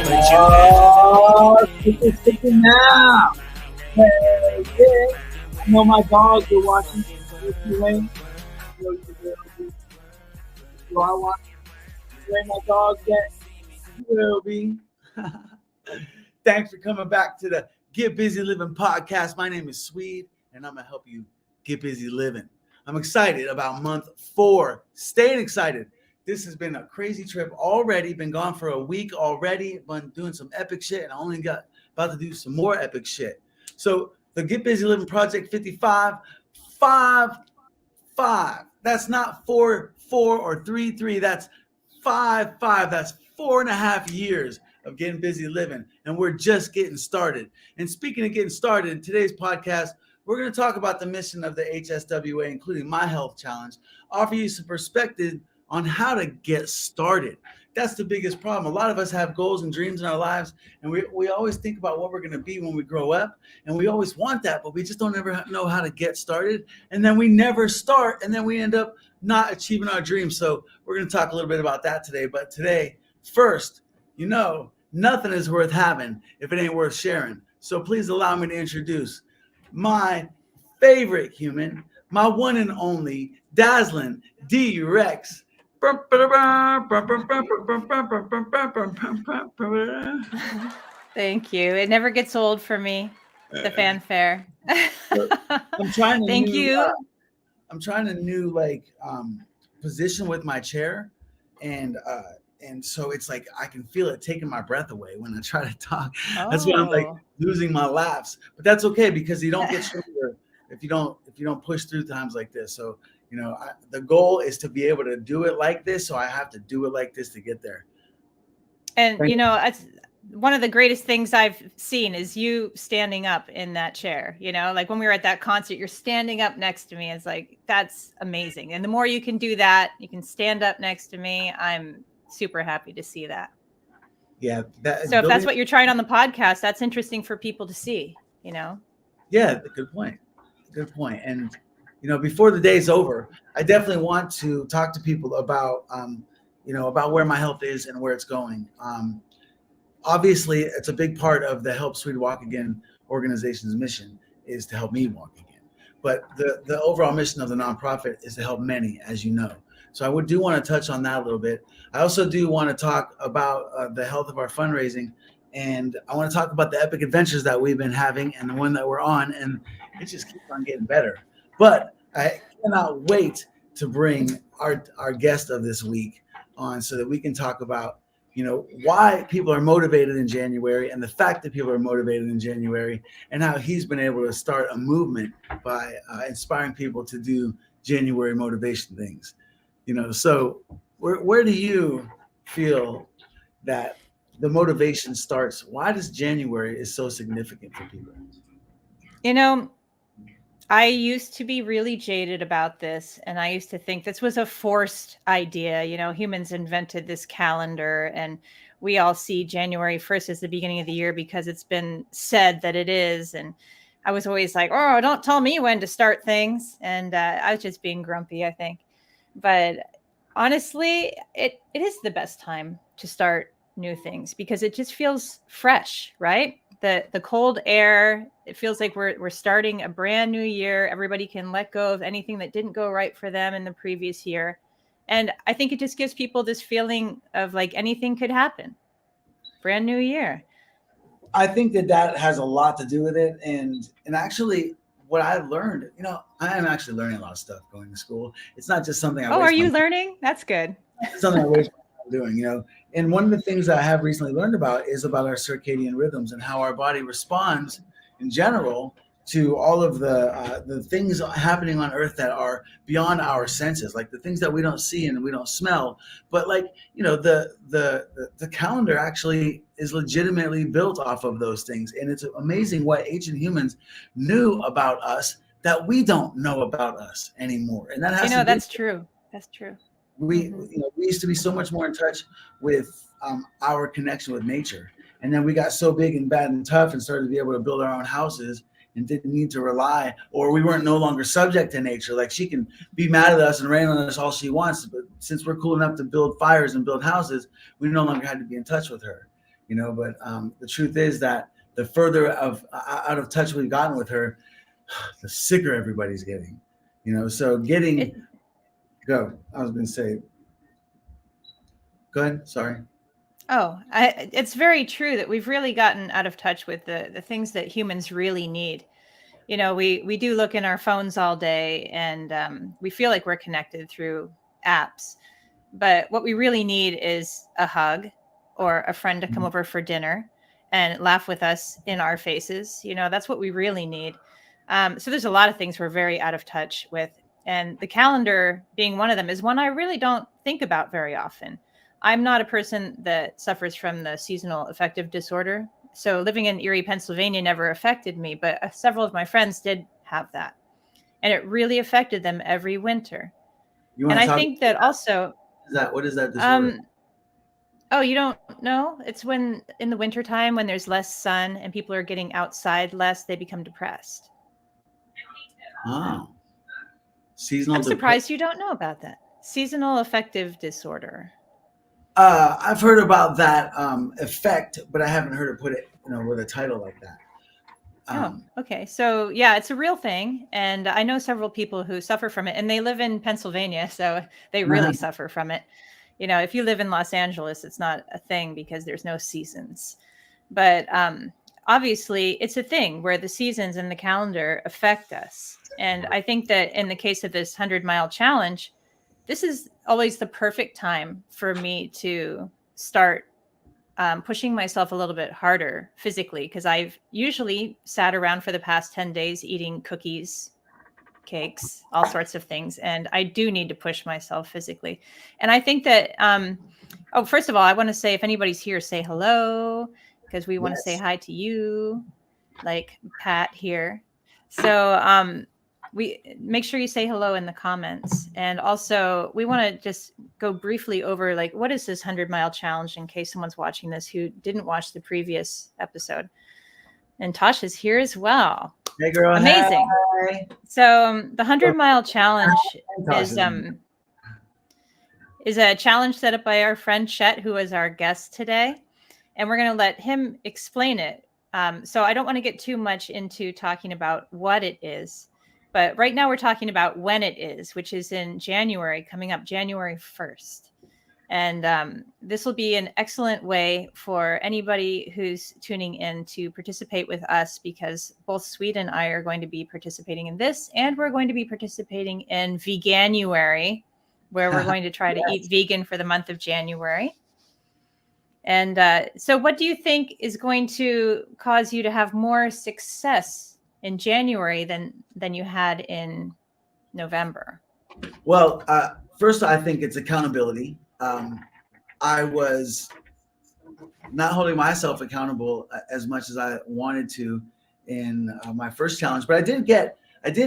Oh, it's now. Hey, yeah. I know my dogs are watching. So I want to play my dogs that will be. Thanks for coming back to the Get Busy Living podcast. My name is Swede, and I'm going to help you get busy living. I'm excited about month 4. Staying excited. This has been a crazy trip already. Been gone for a week already. Been doing some epic shit, and I only got about to do some more epic shit. So the Get Busy Living Project 55, 5. That's not 4 or 3. That's 5. That's 4.5 years of getting busy living, and we're just getting started. And speaking of getting started, in today's podcast, we're going to talk about the mission of the HSWA, including my health challenge, offer you some perspective on how to get started. That's the biggest problem. A lot of us have goals and dreams in our lives, and we always think about what we're going to be when we grow up, and we always want that, but we just don't ever know how to get started, and then we never start, and then we end up not achieving our dreams. So we're going to talk a little bit about that today. But today, first, nothing is worth having if it ain't worth sharing. So please allow me to introduce my favorite human, my one and only dazzling D-Rex. Thank you. It never gets old for me, the fanfare. I'm trying to Thank you. I'm trying a new position with my chair, and so it's like I can feel it taking my breath away when I try to talk. That's why I'm like losing my laughs, but that's okay because you don't get stronger if you don't push through times like this. So the goal is to be able to do it like this, so I have to do it like this to get there. And it's one of the greatest things I've seen is you standing up in that chair. Like when we were at that concert, you're standing up next to me. It's like, that's amazing. And the more you can do that, you can stand up next to me. I'm super happy to see that. Yeah. So if that's what you're trying on the podcast, that's interesting for people to see, Yeah, good point. And before the day's over, I definitely want to talk to people about about where my health is and where it's going. Obviously, it's a big part of the Help Swede Walk Again organization's mission is to help me walk again. But the overall mission of the nonprofit is to help many, as you know. So I do want to touch on that a little bit. I also do want to talk about the health of our fundraising, and I want to talk about the epic adventures that we've been having and the one that we're on, and it just keeps on getting better. But I cannot wait to bring our guest of this week on so that we can talk about why people are motivated in January and the fact that people are motivated in January and how he's been able to start a movement by inspiring people to do January motivation things. So where do you feel that the motivation starts? Why does January is so significant for people? I used to be really jaded about this, and I used to think this was a forced idea. Humans invented this calendar, and we all see January 1st as the beginning of the year because it's been said that it is. And I was always like, oh, don't tell me when to start things. And I was just being grumpy, I think. But honestly, it is the best time to start new things because it just feels fresh, right? The cold air, it feels like we're starting a brand new year. Everybody can let go of anything that didn't go right for them in the previous year. And I think it just gives people this feeling of like anything could happen. Brand new year. I think that has a lot to do with it. And actually what I learned, I am actually learning a lot of stuff going to school. It's not just something are you learning? That's good. It's something I waste my time doing, And one of the things that I have recently learned about is about our circadian rhythms and how our body responds in general to all of the things happening on Earth that are beyond our senses, like the things that we don't see and we don't smell. But the calendar actually is legitimately built off of those things. And it's amazing what ancient humans knew about us that we don't know about us anymore. And that has that's true. That's true. We used to be so much more in touch with our connection with nature. And then we got so big and bad and tough and started to be able to build our own houses and didn't need to rely, or we weren't no longer subject to nature. Like she can be mad at us and rain on us all she wants, but since we're cool enough to build fires and build houses, we no longer had to be in touch with her. But the truth is that the further out of touch we've gotten with her, the sicker everybody's getting. So go. I was going to say, go ahead. Sorry. It's very true that we've really gotten out of touch with the things that humans really need. We do look in our phones all day, and we feel like we're connected through apps. But what we really need is a hug or a friend to come over for dinner and laugh with us in our faces. That's what we really need. So there's a lot of things we're very out of touch with. And the calendar being one of them is one I really don't think about very often. I'm not a person that suffers from the seasonal affective disorder. So living in Erie, Pennsylvania never affected me, but several of my friends did have that. And it really affected them every winter. And I think that also... What is that disorder? Oh, you don't know? It's when in the wintertime when there's less sun and people are getting outside less, they become depressed. Oh. Seasonal. I'm surprised you don't know about that. Seasonal affective disorder. I've heard about that effect, but I haven't heard it put it, with a title like that. Okay. So yeah, it's a real thing. And I know several people who suffer from it, and they live in Pennsylvania, so they really suffer from it. If you live in Los Angeles, it's not a thing because there's no seasons. But obviously, it's a thing where the seasons and the calendar affect us. And I think that in the case of this 100-mile challenge, this is always the perfect time for me to start pushing myself a little bit harder physically, because I've usually sat around for the past 10 days eating cookies, cakes, all sorts of things. And I do need to push myself physically. And I think that, first of all, I want to say, if anybody's here, say hello, because we want to say hi to you, like Pat here. So we make sure you say hello in the comments. And also we want to just go briefly over, like, what is this 100-mile challenge in case someone's watching this who didn't watch the previous episode. And Tasha's here as well. Hey girl. Amazing. Hi. So the 100-mile challenge is a challenge set up by our friend Chet, who is our guest today. And we're going to let him explain it. So I don't want to get too much into talking about what it is. But right now we're talking about when it is, which is in January, coming up January 1st. And this will be an excellent way for anybody who's tuning in to participate with us, because both Swede and I are going to be participating in this, and we're going to be participating in Veganuary, where we're going to try to eat vegan for the month of January. And so what do you think is going to cause you to have more success in January than you had in November? Well, first, I think it's accountability. I was not holding myself accountable as much as I wanted to in my first challenge, but I did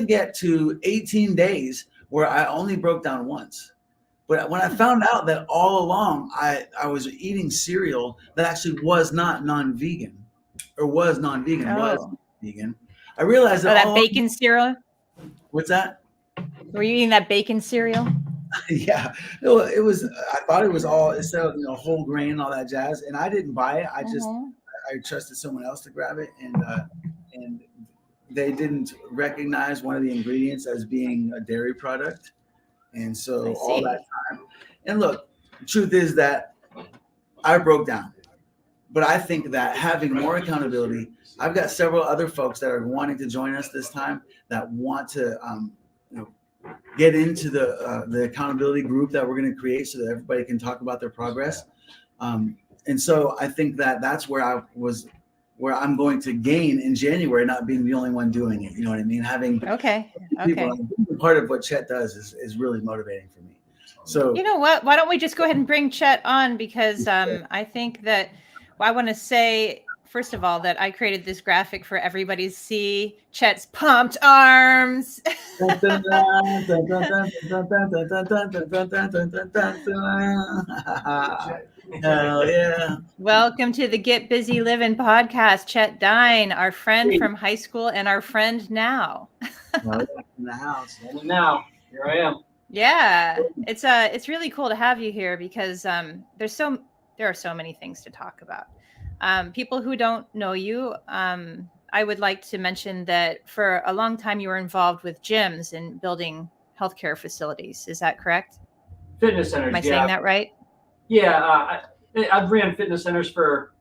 get to 18 days where I only broke down once. But when I found out that all along I was eating cereal that actually was not non-vegan, was vegan, I realized that bacon cereal. What's that? Were you eating that bacon cereal? Yeah, no, it was. I thought it was all instead of whole grain, all that jazz, and I didn't buy it. I trusted someone else to grab it, and they didn't recognize one of the ingredients as being a dairy product, and so all that time. And look, the truth is that I broke down, but I think that having more accountability. I've got several other folks that are wanting to join us this time that want to get into the accountability group that we're going to create so that everybody can talk about their progress. And so I think that that's where I'm going to gain in January, not being the only one doing it. You know what I mean? Having people, part of what Chet does is really motivating for me. So you know what? Why don't we just go ahead and bring Chet on? Because I think that I want to say, first of all, that I created this graphic for everybody to see Chet's pumped arms. Hell yeah. Welcome to the Get Busy Living podcast. Chet Dine, our friend from high school and our friend now. In the house. And now, here I am. Yeah, it's really cool to have you here because there are so many things to talk about. People who don't know you, I would like to mention that for a long time you were involved with gyms and building healthcare facilities. Is that correct? Fitness Am centers, I yeah. saying that right? Yeah, I've ran fitness centers for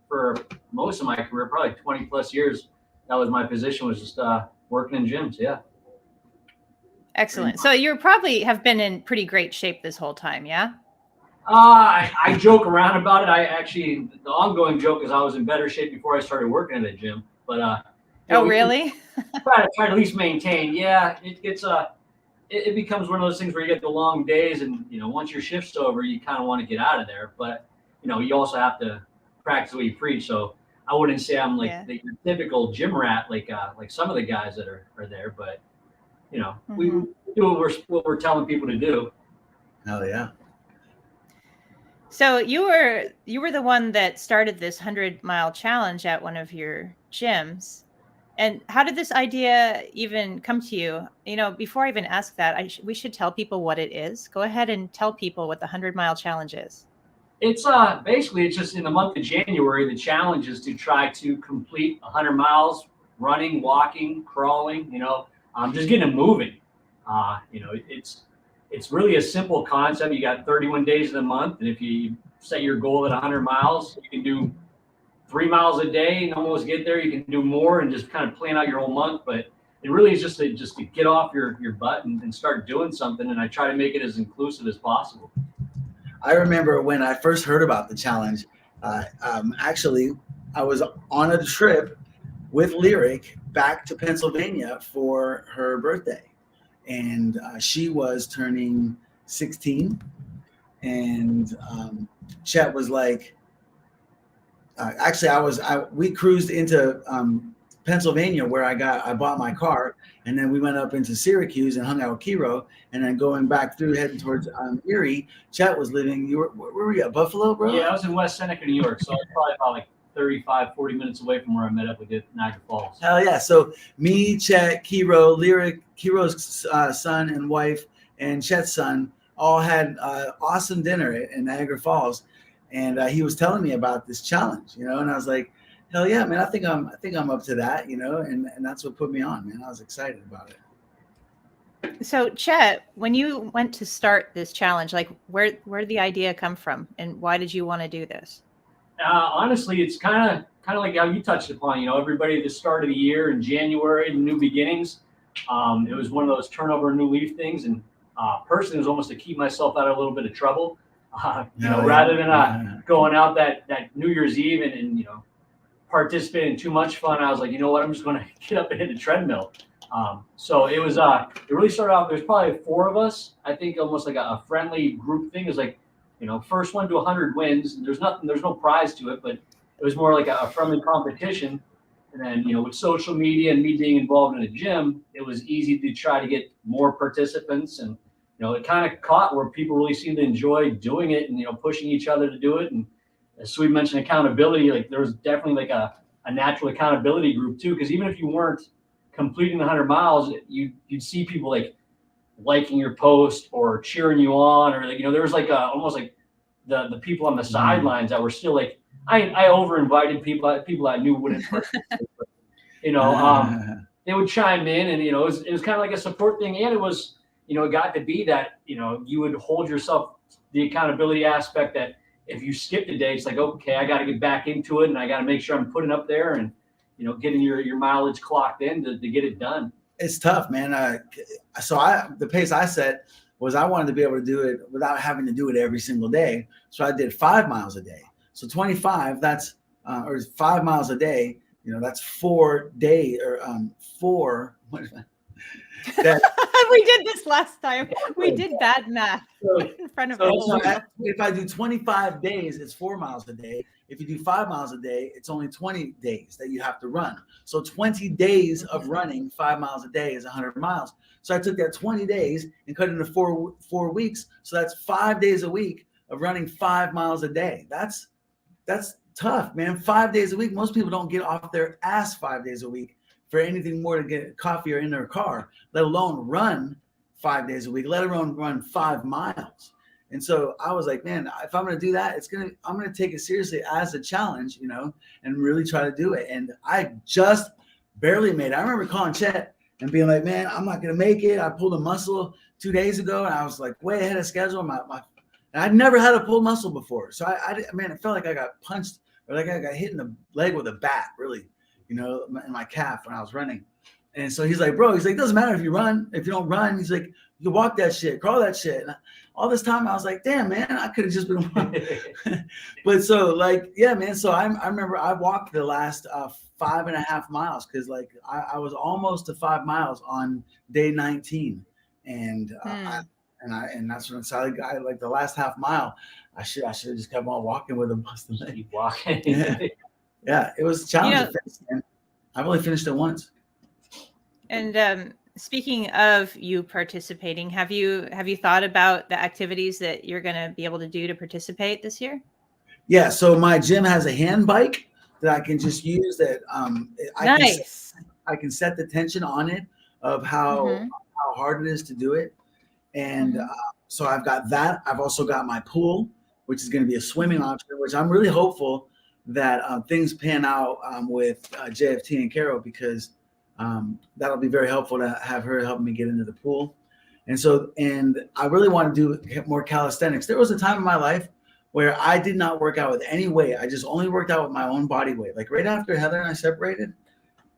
most of my career, probably 20 plus years. That was my position, was just working in gyms. Yeah. Excellent. So you probably have been in pretty great shape this whole time, yeah? I joke around about it. I actually, the ongoing joke is I was in better shape before I started working at a gym. But Oh, really? try to at least maintain. Yeah, it becomes one of those things where you get the long days, and once your shift's over, you kind of want to get out of there. But you also have to practice what you preach. So I wouldn't say I'm like Yeah. the typical gym rat like some of the guys that are there. But we do what we're telling people to do. Hell yeah. So you were the one that started this 100-mile challenge at one of your gyms. And how did this idea even come to you? Before I even ask that, we should tell people what it is. Go ahead and tell people what the 100-mile challenge is. It's basically, it's just in the month of January. The challenge is to try to complete 100 miles running, walking, crawling. Just getting them moving. It's really a simple concept. You got 31 days of the month, and if you set your goal at 100 miles, you can do 3 miles a day and almost get there. You can do more and just kind of plan out your whole month. But it really is just to get off your butt and start doing something. And I try to make it as inclusive as possible. I remember when I first heard about the challenge, actually, I was on a trip with Lyric back to Pennsylvania for her birthday. And she was turning 16. And Chet was like, we cruised into Pennsylvania where I bought my car, and then we went up into Syracuse and hung out with Kiro, and then going back through heading towards Erie. Chet was living. Where were you at? Buffalo, bro? Yeah, I was in West Seneca, New York, so I was probably about like 35, 40 minutes away from where I met up with Niagara Falls. Hell yeah! So me, Chet, Kiro, Lyric, Kiro's son and wife, and Chet's son all had awesome dinner in Niagara Falls, and he was telling me about this challenge, and I was like, hell yeah, man! I think I'm up to that, and that's what put me on, man. I was excited about it. So Chet, when you went to start this challenge, like where did the idea come from, and why did you want to do this? Honestly, it's kind of like how you touched upon. Everybody at the start of the year in January, the new beginnings. It was one of those turnover new leaf things, and personally, it was almost to keep myself out of a little bit of trouble. Rather than going out that New Year's Eve and participate in too much fun, I was like, you know what, I'm just going to get up and hit the treadmill. So it was it really started off. There's probably 4 of us. I think almost like a friendly group thing. It was like, first one to 100 wins. There's no prize to it, but it was more like a friendly competition. And then, with social media and me being involved in a gym, it was easy to try to get more participants. And, it kind of caught where people really seemed to enjoy doing it and, pushing each other to do it. And as Swede mentioned, accountability, like there was definitely like a natural accountability group too. Because even if you weren't completing the 100 miles, you'd see people like liking your post or cheering you on, or like, there was like almost like the people on the sidelines that were still like, I over invited people I knew wouldn't participate, but, they would chime in, and it was kind of like a support thing, and it was it got to be that you would hold yourself the accountability aspect that if you skipped a day, it's like, okay, I got to get back into it, and I got to make sure I'm putting up there and getting your mileage clocked in to get it done. It's tough, man. The pace I set was I wanted to be able to do it without having to do it every single day. So I did 5 miles a day. So 25, that's or 5 miles a day. That's 4 days or 4. What is that? We did this last time. We did bad math in front of us. If I do 25 days, it's 4 miles a day. If you do 5 miles a day, it's only 20 days that you have to run. So 20 days of running 5 miles a day is 100 miles. So I took that 20 days and cut it into 4 weeks. So that's 5 days a week of running 5 miles a day. That's tough, man. 5 days a week. Most people don't get off their ass 5 days a week for anything more to get coffee or in their car, let alone run 5 days a week, let alone run 5 miles. And so I was like, man, if I'm going to do that, I'm going to take it seriously as a challenge, and really try to do it. And I just barely made it. I remember calling Chet and being like, man, I'm not going to make it. I pulled a muscle 2 days ago and I was like way ahead of schedule. And I'd never had a pulled muscle before. So it felt like I got punched or like I got hit in the leg with a bat, really, in my calf when I was running. And so he's like, bro, it doesn't matter if you don't run. He's like, you walk that shit, crawl that shit. And all this time I was like, damn, man, I could have just been But so yeah, man. So I remember I walked the last 5.5 miles because I was almost to 5 miles on day 19. And and that's when I like the last half mile, I should have just kept on walking with a busted leg. Keep walking. Yeah, it was a challenge. I've only finished it once. And speaking of you participating, have you thought about the activities that you're going to be able to do to participate this year? Yeah, so my gym has a hand bike that I can just use. That I can set the tension on it of how hard it is to do it, and so I've got that. I've also got my pool, which is going to be a swimming option, which I'm really hopeful that things pan out with JFT and Carol, because that'll be very helpful to have her help me get into the pool. And I really want to do more calisthenics. There was a time in my life where I did not work out with any weight. I just only worked out with my own body weight. Like right after Heather and I separated,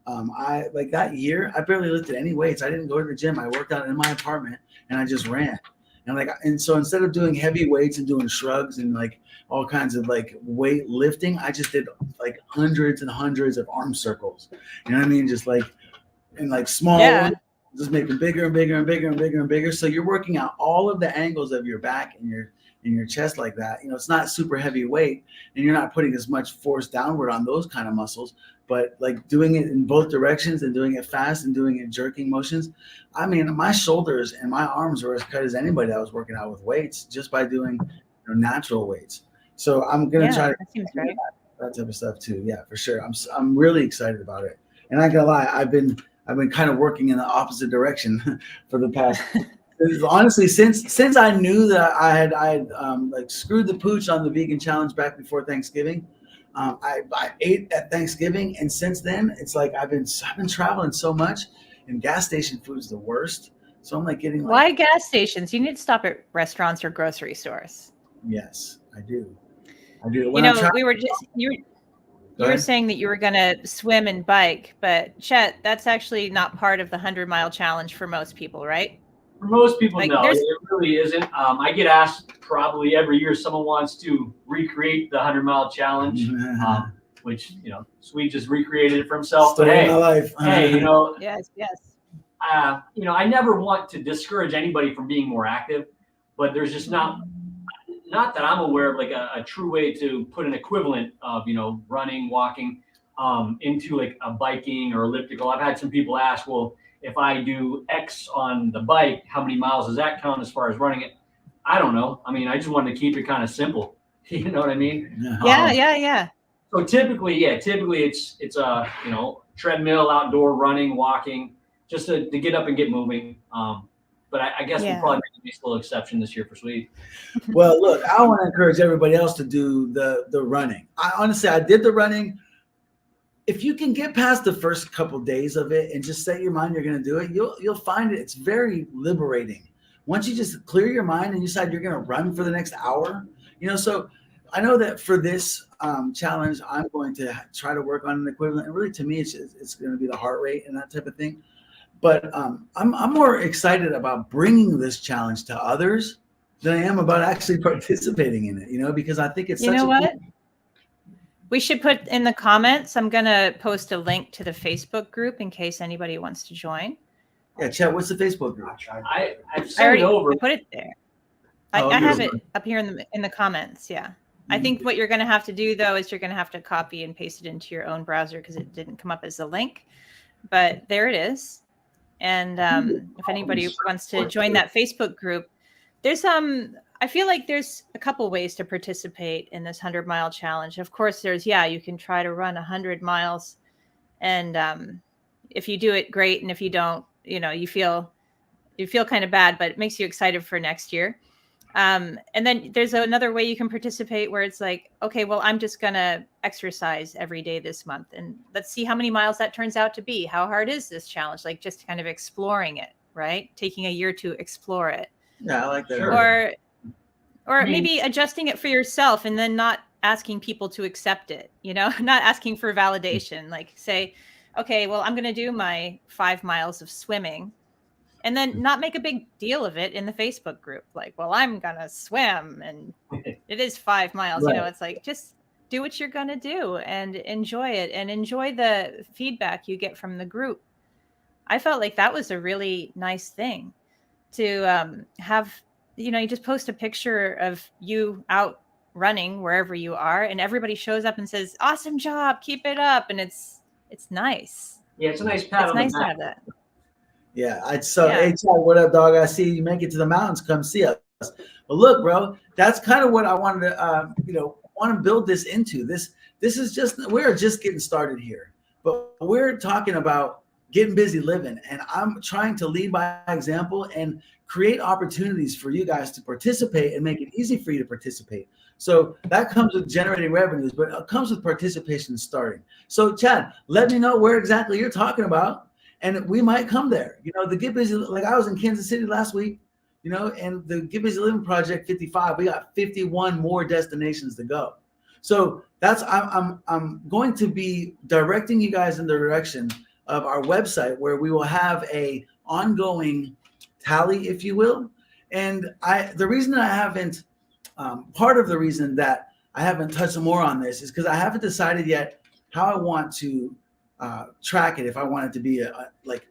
that year, I barely lifted any weights. I didn't go to the gym. I worked out in my apartment and I just ran. And so instead of doing heavy weights and doing shrugs and all kinds of weight lifting, I just did hundreds and hundreds of arm circles. You know what I mean? Just in small ones, just making bigger and bigger and bigger and bigger and bigger. So you're working out all of the angles of your back and your chest like that. It's not super heavy weight and you're not putting as much force downward on those kind of muscles, but doing it in both directions and doing it fast and doing it jerking motions. I mean, my shoulders and my arms were as cut as anybody that was working out with weights just by doing natural weights. So I'm going to try to do that type of stuff too. Yeah, for sure. I'm really excited about it. And I ain't gonna lie, I've been kind of working in the opposite direction for the past. Honestly, since I knew that I had screwed the pooch on the vegan challenge back before Thanksgiving, I ate at Thanksgiving, and since then it's I've been traveling so much, and gas station food is the worst. So I'm getting why gas stations? You need to stop at restaurants or grocery stores. Yes, I do. We were just you were saying that you were going to swim and bike, but Chet, that's actually not part of the 100-mile challenge for most people, right? For most people, no, it really isn't. I get asked probably every year, someone wants to recreate the 100-mile challenge, which, Swede just recreated it for himself. Story of my life. Yes. I never want to discourage anybody from being more active, but there's just not that I'm aware of a true way to put an equivalent of, running, walking into a biking or elliptical. I've had some people ask, well, if I do X on the bike, how many miles does that count as far as running it? I don't know. I mean, I just wanted to keep it kind of simple. You know what I mean? Yeah. So typically it's a, treadmill, outdoor running, walking, just to get up and get moving. But I guess we'll probably make a nice little exception this year for Swede. Well, look, I want to encourage everybody else to do the running. I did the running. If you can get past the first couple of days of it and just set your mind you're going to do it, you'll find it's very liberating. Once you just clear your mind and you decide you're going to run for the next hour, so I know that for this challenge, I'm going to try to work on an equivalent. And really, to me, it's going to be the heart rate and that type of thing. But I'm more excited about bringing this challenge to others than I am about actually participating in it, because I think it's we should put in the comments. I'm going to post a link to the Facebook group in case anybody wants to join. Yeah, Chad, what's the Facebook group? I've sent it over. I put it there. I have it up here in the comments. Yeah. I think what you're going to have to do, though, is you're going to have to copy and paste it into your own browser because it didn't come up as a link. But there it is. And if anybody wants to join that Facebook group, there's I feel like there's a couple ways to participate in this 100-mile challenge. Of course, there's you can try to run 100 miles, and if you do it, great. And if you don't, you feel kind of bad, but it makes you excited for next year. And then there's another way you can participate where it's like, okay, well, I'm just going to exercise every day this month. And let's see how many miles that turns out to be. How hard is this challenge? Like just kind of exploring it, right? Taking a year to explore it. Yeah, I like that. Sure. Or maybe adjusting it for yourself and then not asking people to accept it, not asking for validation. Like say, okay, well, I'm going to do my 5 miles of swimming. And then not make a big deal of it in the Facebook group. Like, well, I'm going to swim and it is 5 miles. Right. It's like, just do what you're going to do and enjoy it and enjoy the feedback you get from the group. I felt like that was a really nice thing to have, you just post a picture of you out running wherever you are and everybody shows up and says, awesome job, keep it up. And it's nice. Yeah, it's a nice pat It's on nice the to back. have that. Yeah, hey, Chad, what up, dog? I see you make it to the mountains. Come see us. But look, bro, that's kind of what I wanted to, want to build this into. This is we're just getting started here, but we're talking about getting busy living, and I'm trying to lead by example and create opportunities for you guys to participate and make it easy for you to participate. So that comes with generating revenues, but it comes with participation starting. So, Chad, let me know where exactly you're talking about. And we might come there. The Get Busy, like I was in Kansas City last week, and the Get Busy Living Project 55, we got 51 more destinations to go. So I'm going to be directing you guys in the direction of our website where we will have a ongoing tally, if you will. And the reason I haven't, part of the reason that I haven't touched more on this is because I haven't decided yet how I want to track it, if I want it to be like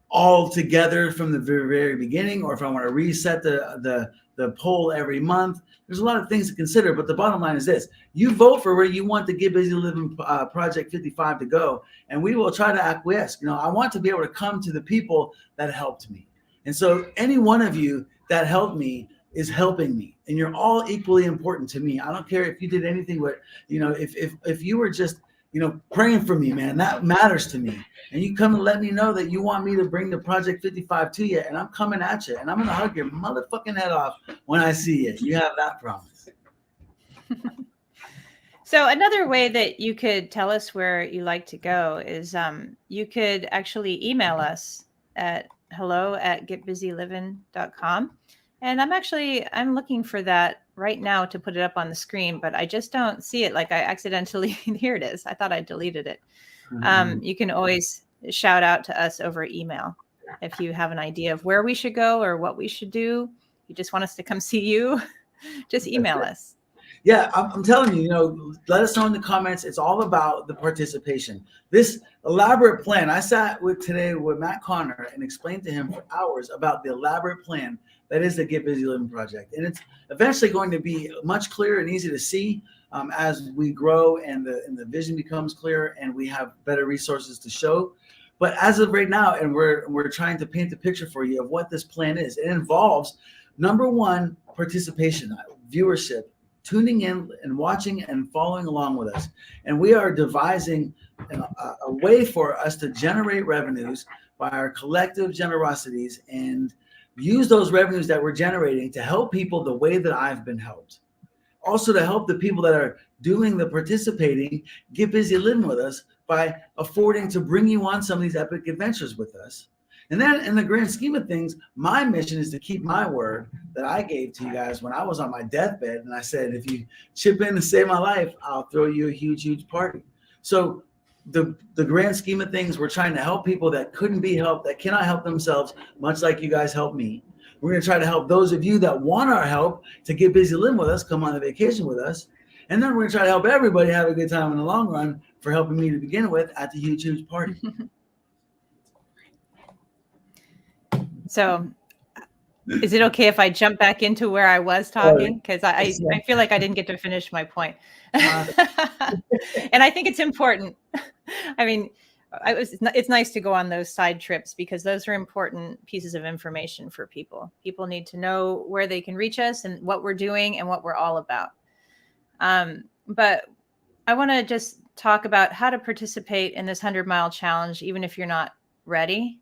all together from the very, very beginning, or if I want to reset the poll every month. There's a lot of things to consider, but the bottom line is this: you vote for where you want the Get Busy Living Project 55 to go, and we will try to acquiesce. I want to be able to come to the people that helped me, and so any one of you that helped me is helping me, and you're all equally important to me. I don't care if you did anything, but if you were just praying for me, man, that matters to me. And you come and let me know that you want me to bring the Project 55 to you, and I'm coming at you, and I'm going to hug your motherfucking head off when I see you. You have that promise. So another way that you could tell us where you like to go is you could actually email us at hello@getbusyliving.com. And I'm looking for that right now to put it up on the screen, but I just don't see it. Like I accidentally, here it is. I thought I deleted it. You can always shout out to us over email if you have an idea of where we should go or what we should do. You just want us to come see you, just email us. Yeah, I'm telling you, let us know in the comments. It's all about the participation. This elaborate plan, I sat today with Matt Connor and explained to him for hours about the elaborate plan that is the Get Busy Living Project. And it's eventually going to be much clearer and easy to see as we grow and the vision becomes clearer and we have better resources to show. But as of right now, and we're trying to paint the picture for you of what this plan is. It involves, number one, participation, viewership, tuning in and watching and following along with us. And we are devising a way for us to generate revenues by our collective generosities and use those revenues that we're generating to help people the way that I've been helped. Also to help the people that are doing the participating get busy living with us by affording to bring you on some of these epic adventures with us. And then in the grand scheme of things, my mission is to keep my word that I gave to you guys when I was on my deathbed. And I said, if you chip in to save my life, I'll throw you a huge, huge party. So the grand scheme of things, we're trying to help people that couldn't be helped, that cannot help themselves, much like you guys helped me. We're going to try to help those of you that want our help to get busy living with us, come on a vacation with us. And then we're going to try to help everybody have a good time in the long run for helping me to begin with at the huge, huge party. So is it okay if I jump back into where I was talking? Because I feel like I didn't get to finish my point. And I think it's important. I mean, it's nice to go on those side trips because those are important pieces of information for people. People need to know where they can reach us and what we're doing and what we're all about. But I want to just talk about how to participate in this 100-mile challenge, even if you're not ready.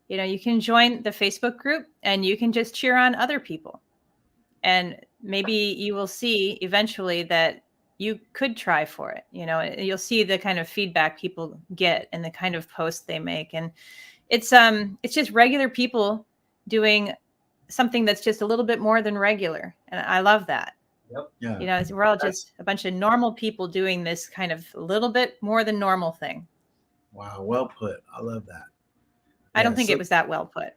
You can join the Facebook group and you can just cheer on other people. And maybe you will see eventually that you could try for it. You know, you'll see the kind of feedback people get and the kind of posts they make. And it's just regular people doing something that's just a little bit more than regular. And I love that. Yep. Yeah. You know, we're all just a bunch of normal people doing this kind of a little bit more than normal thing. Wow. Well put. I love that. I don't think it was that well put.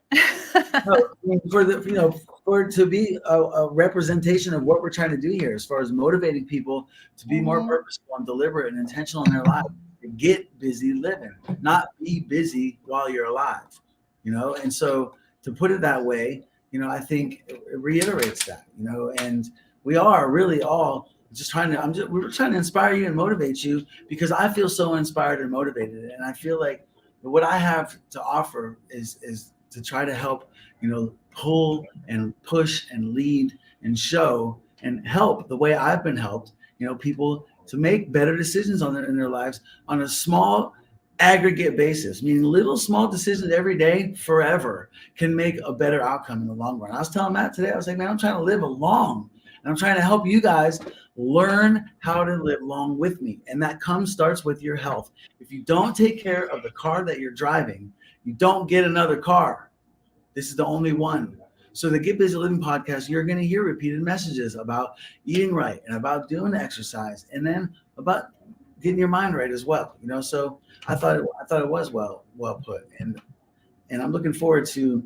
No, I mean, for it to be a representation of what we're trying to do here, as far as motivating people to be more purposeful and deliberate and intentional in their lives, to get busy living, not be busy while you're alive, you know. And so to put it that way, you know, I think it reiterates that, you know, and we are really all just trying to, we're trying to inspire you and motivate you, because I feel so inspired and motivated. And I feel like what I have to offer is to try to help, you know, pull and push and lead and show and help the way I've been helped, you know, people to make better decisions in their lives on a small aggregate basis, meaning little small decisions every day forever can make a better outcome in the long run. I was telling Matt today, I was like, man, I'm trying to live long, and I'm trying to help you guys learn how to live long with me. And that starts with your health. If you don't take care of the car that you're driving, you don't get another car. This is the only one. So the Get Busy Living podcast, you're going to hear repeated messages about eating right and about doing exercise, and then about getting your mind right as well. You know, so I thought it was well put, and I'm looking forward to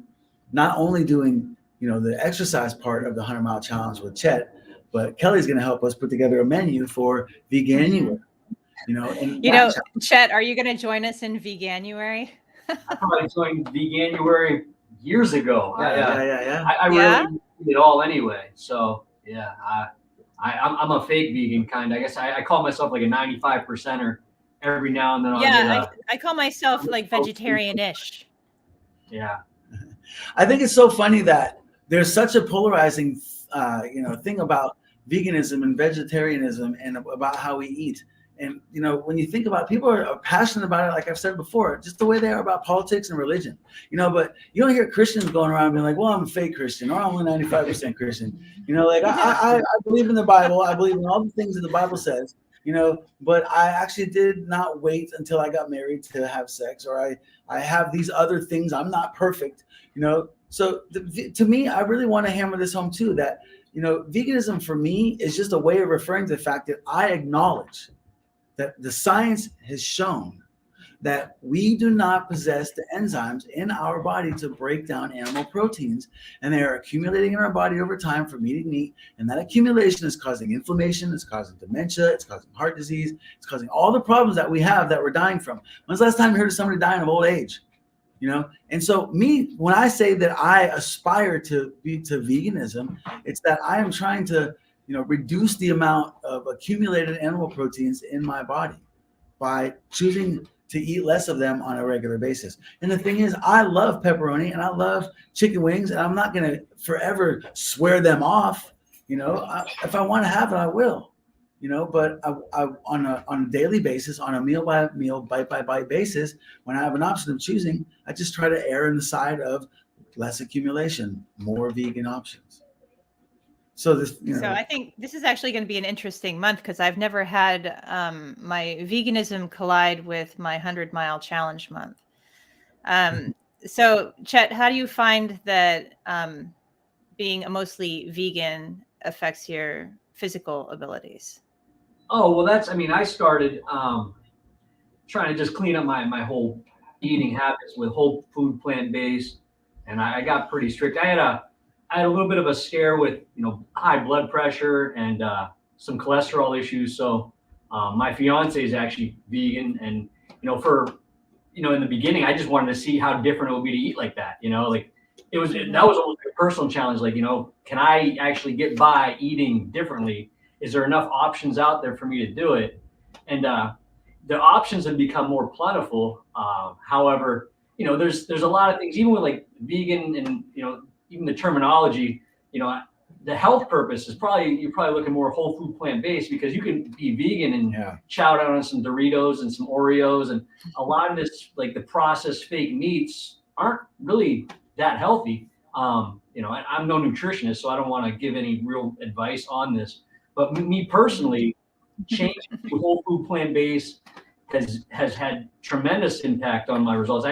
not only doing, you know, the exercise part of the 100-mile challenge with Chet, but Kelly's going to help us put together a menu for Veganuary. You know, and Chet, are you going to join us in Veganuary? I probably joined Veganuary years ago. Yeah. I really eat it all anyway. So yeah, I'm a fake vegan kind. I guess I call myself like a 95%er every now and then. Yeah, I call myself like vegetarian-ish. Yeah. I think it's so funny that there's such a polarizing, thing about veganism and vegetarianism and about how we eat. And, you know, when you think about it, people are passionate about it, like I've said before, just the way they are about politics and religion, you know, but you don't hear Christians going around being like, well, I'm a fake Christian, or I'm only 95% Christian. You know, like I believe in the Bible. I believe in all the things that the Bible says, you know, but I actually did not wait until I got married to have sex, or I have these other things. I'm not perfect, you know. So to me, I really want to hammer this home too, that, you know, veganism for me is just a way of referring to the fact that I acknowledge that the science has shown that we do not possess the enzymes in our body to break down animal proteins, and they are accumulating in our body over time from eating meat, and that accumulation is causing inflammation, it's causing dementia, it's causing heart disease, it's causing all the problems that we have that we're dying from. When's the last time you heard of somebody dying of old age? You know, and so when I say that I aspire to veganism, it's that I am trying to, you know, reduce the amount of accumulated animal proteins in my body by choosing to eat less of them on a regular basis. And the thing is, I love pepperoni and I love chicken wings, and I'm not going to forever swear them off. You know, if I want to have it, I will. You know, but I on a daily basis, on a meal by meal, bite by bite basis, when I have an option of choosing, I just try to err on the side of less accumulation, more vegan options. So this, you know. So I think this is actually going to be an interesting month, because I've never had my veganism collide with my 100-mile challenge month. So Chet, how do you find that being a mostly vegan affects your physical abilities? Oh, well, I started trying to just clean up my whole eating habits with whole food, plant-based, and I got pretty strict. I had a little bit of a scare with, you know, high blood pressure and some cholesterol issues. So my fiance is actually vegan, and, you know, in the beginning, I just wanted to see how different it would be to eat like that. You know, like that was almost like a personal challenge. Like, you know, can I actually get by eating differently? Is there enough options out there for me to do it? And the options have become more plentiful. However, you know, there's a lot of things, even with like vegan and, you know, even the terminology, you know, the health purpose is you're probably looking more whole food, plant-based, because you can be vegan and chow down on some Doritos and some Oreos, and a lot of this, like the processed fake meats, aren't really that healthy. I'm no nutritionist, so I don't want to give any real advice on this. But me personally, changing to whole food plant-based has had tremendous impact on my results.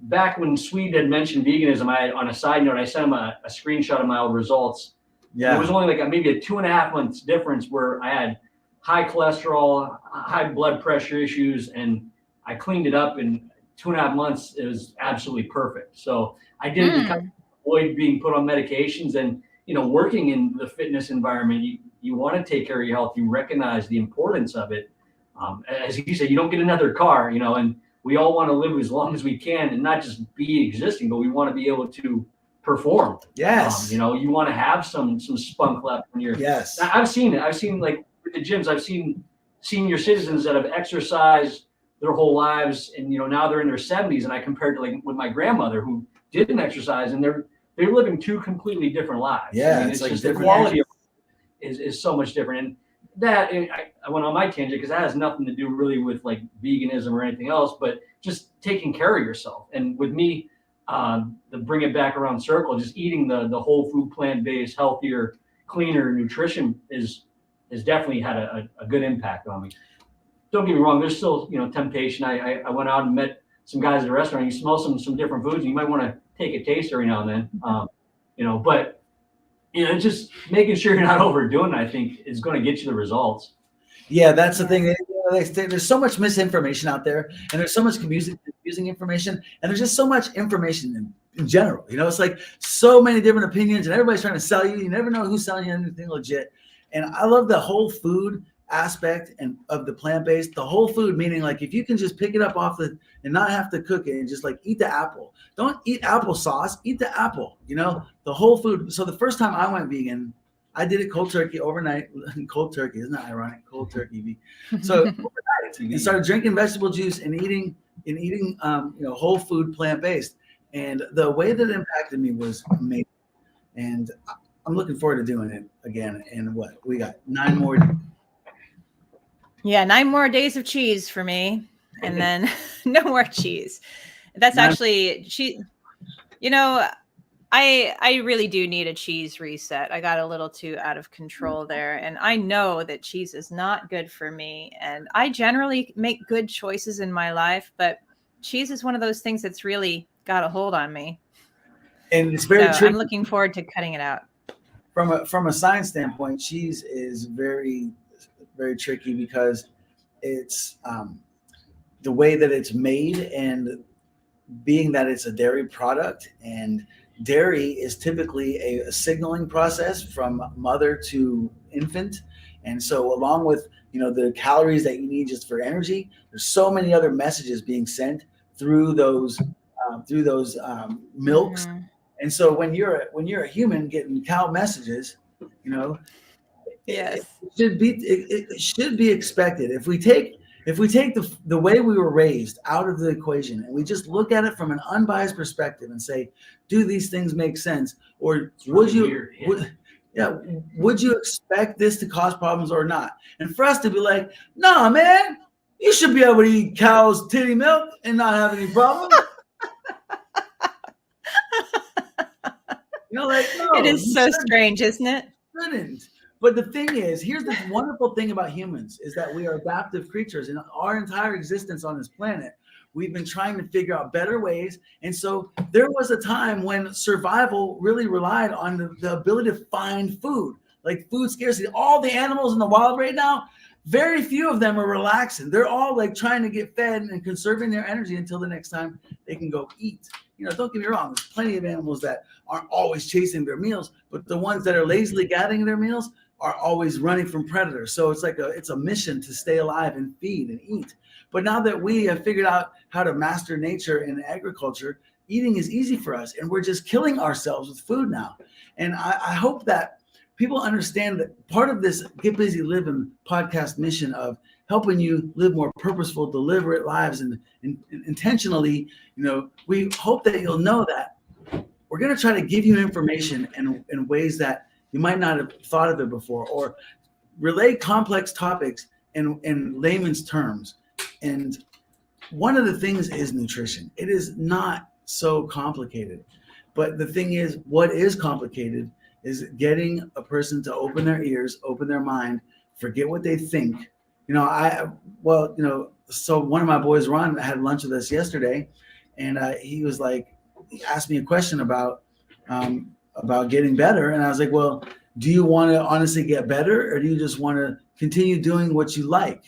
Back when Swede had mentioned veganism, on a side note, I sent him a screenshot of my old results. Yeah. It was only like maybe a 2.5 months difference where I had high cholesterol, high blood pressure issues, and I cleaned it up in 2.5 months. It was absolutely perfect. So I did it to kind of avoid being put on medications, and working in the fitness environment, you want to take care of your health. You recognize the importance of it. As you said, you don't get another car, and we all want to live as long as we can, and not just be existing, but we want to be able to perform. Yes. You want to have some spunk left when you're. Yes. I've seen it. I've seen, like, with the gyms, I've seen senior citizens that have exercised their whole lives, and now they're in their 70s, and I compared to, like, with my grandmother who didn't exercise, and they're living two completely different lives. Yeah, it's like just the quality of is so much different. And that, I went on my tangent because that has nothing to do really with like veganism or anything else, but just taking care of yourself. And with me, to bring it back around circle, just eating the whole food, plant-based, healthier, cleaner nutrition has definitely had a good impact on me. Don't get me wrong, there's still temptation. I went out and met some guys at a restaurant. You smell some different foods, and you might want to take a taste every now and then. But just making sure you're not overdoing it, I think, is going to get you the results. Yeah, that's the thing. There's so much misinformation out there, and there's so much confusing information, and there's just so much information in general. It's like so many different opinions, and everybody's trying to sell you. You never know who's selling you anything legit. And I love the whole food aspect and of the plant-based. The whole food meaning, like, if you can just pick it up off and not have to cook it, and just like eat the apple. Don't eat applesauce, eat the apple, the whole food. So the first time I went vegan, I did it cold turkey overnight. Cold turkey, isn't that ironic? Cold turkey. So overnight, and started drinking vegetable juice and eating whole food plant-based. And the way that it impacted me was amazing. And I'm looking forward to doing it again. And what we got 9 more. Yeah, 9 more days of cheese for me, and then no more cheese. That's actually cheese. I really do need a cheese reset. I got a little too out of control there, and I know that cheese is not good for me. And I generally make good choices in my life, but cheese is one of those things that's really got a hold on me. And it's very tricky. I'm looking forward to cutting it out. From a science standpoint, cheese is very, very tricky because it's the way that it's made, and being that it's a dairy product, and dairy is typically a signaling process from mother to infant. And so along with the calories that you need just for energy, there's so many other messages being sent through those milks. Mm-hmm. And so when you're a human getting cow messages, yes, it should be expected. If we take the way we were raised out of the equation, and we just look at it from an unbiased perspective and say, do these things make sense? Or would you expect this to cause problems or not? And for us to be like, nah, man, you should be able to eat cow's titty milk and not have any problems. No, it is so strange, isn't it? Shouldn't. But the thing is, here's the wonderful thing about humans, is that we are adaptive creatures. In our entire existence on this planet, we've been trying to figure out better ways. And so there was a time when survival really relied on the ability to find food, like food scarcity. All the animals in the wild right now, very few of them are relaxing. They're all like trying to get fed and conserving their energy until the next time they can go eat. Don't get me wrong. There's plenty of animals that aren't always chasing their meals, but the ones that are lazily gathering their meals are always running from predators. So it's like it's a mission to stay alive and feed and eat. But now that we have figured out how to master nature and agriculture, eating is easy for us, and we're just killing ourselves with food now. And I hope that people understand that part of this Get Busy Living podcast mission of helping you live more purposeful, deliberate lives, and intentionally, we hope that you'll know that we're going to try to give you information in ways that you might not have thought of it before, or relay complex topics in layman's terms. And one of the things is nutrition. It is not so complicated. But the thing is, what is complicated is getting a person to open their ears, open their mind, forget what they think. So one of my boys, Ron, had lunch with us yesterday, and he was like, he asked me a question about getting better, and I was like, well, do you want to honestly get better, or do you just want to continue doing what you like?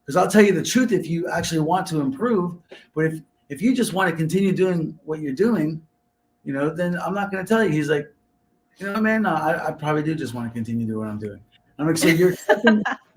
Because I'll tell you the truth, if you actually want to improve, but if you just want to continue doing what you're doing, then I'm not going to tell you. He's like, man, no, I probably do just want to continue doing what I'm doing. I'm like, so you're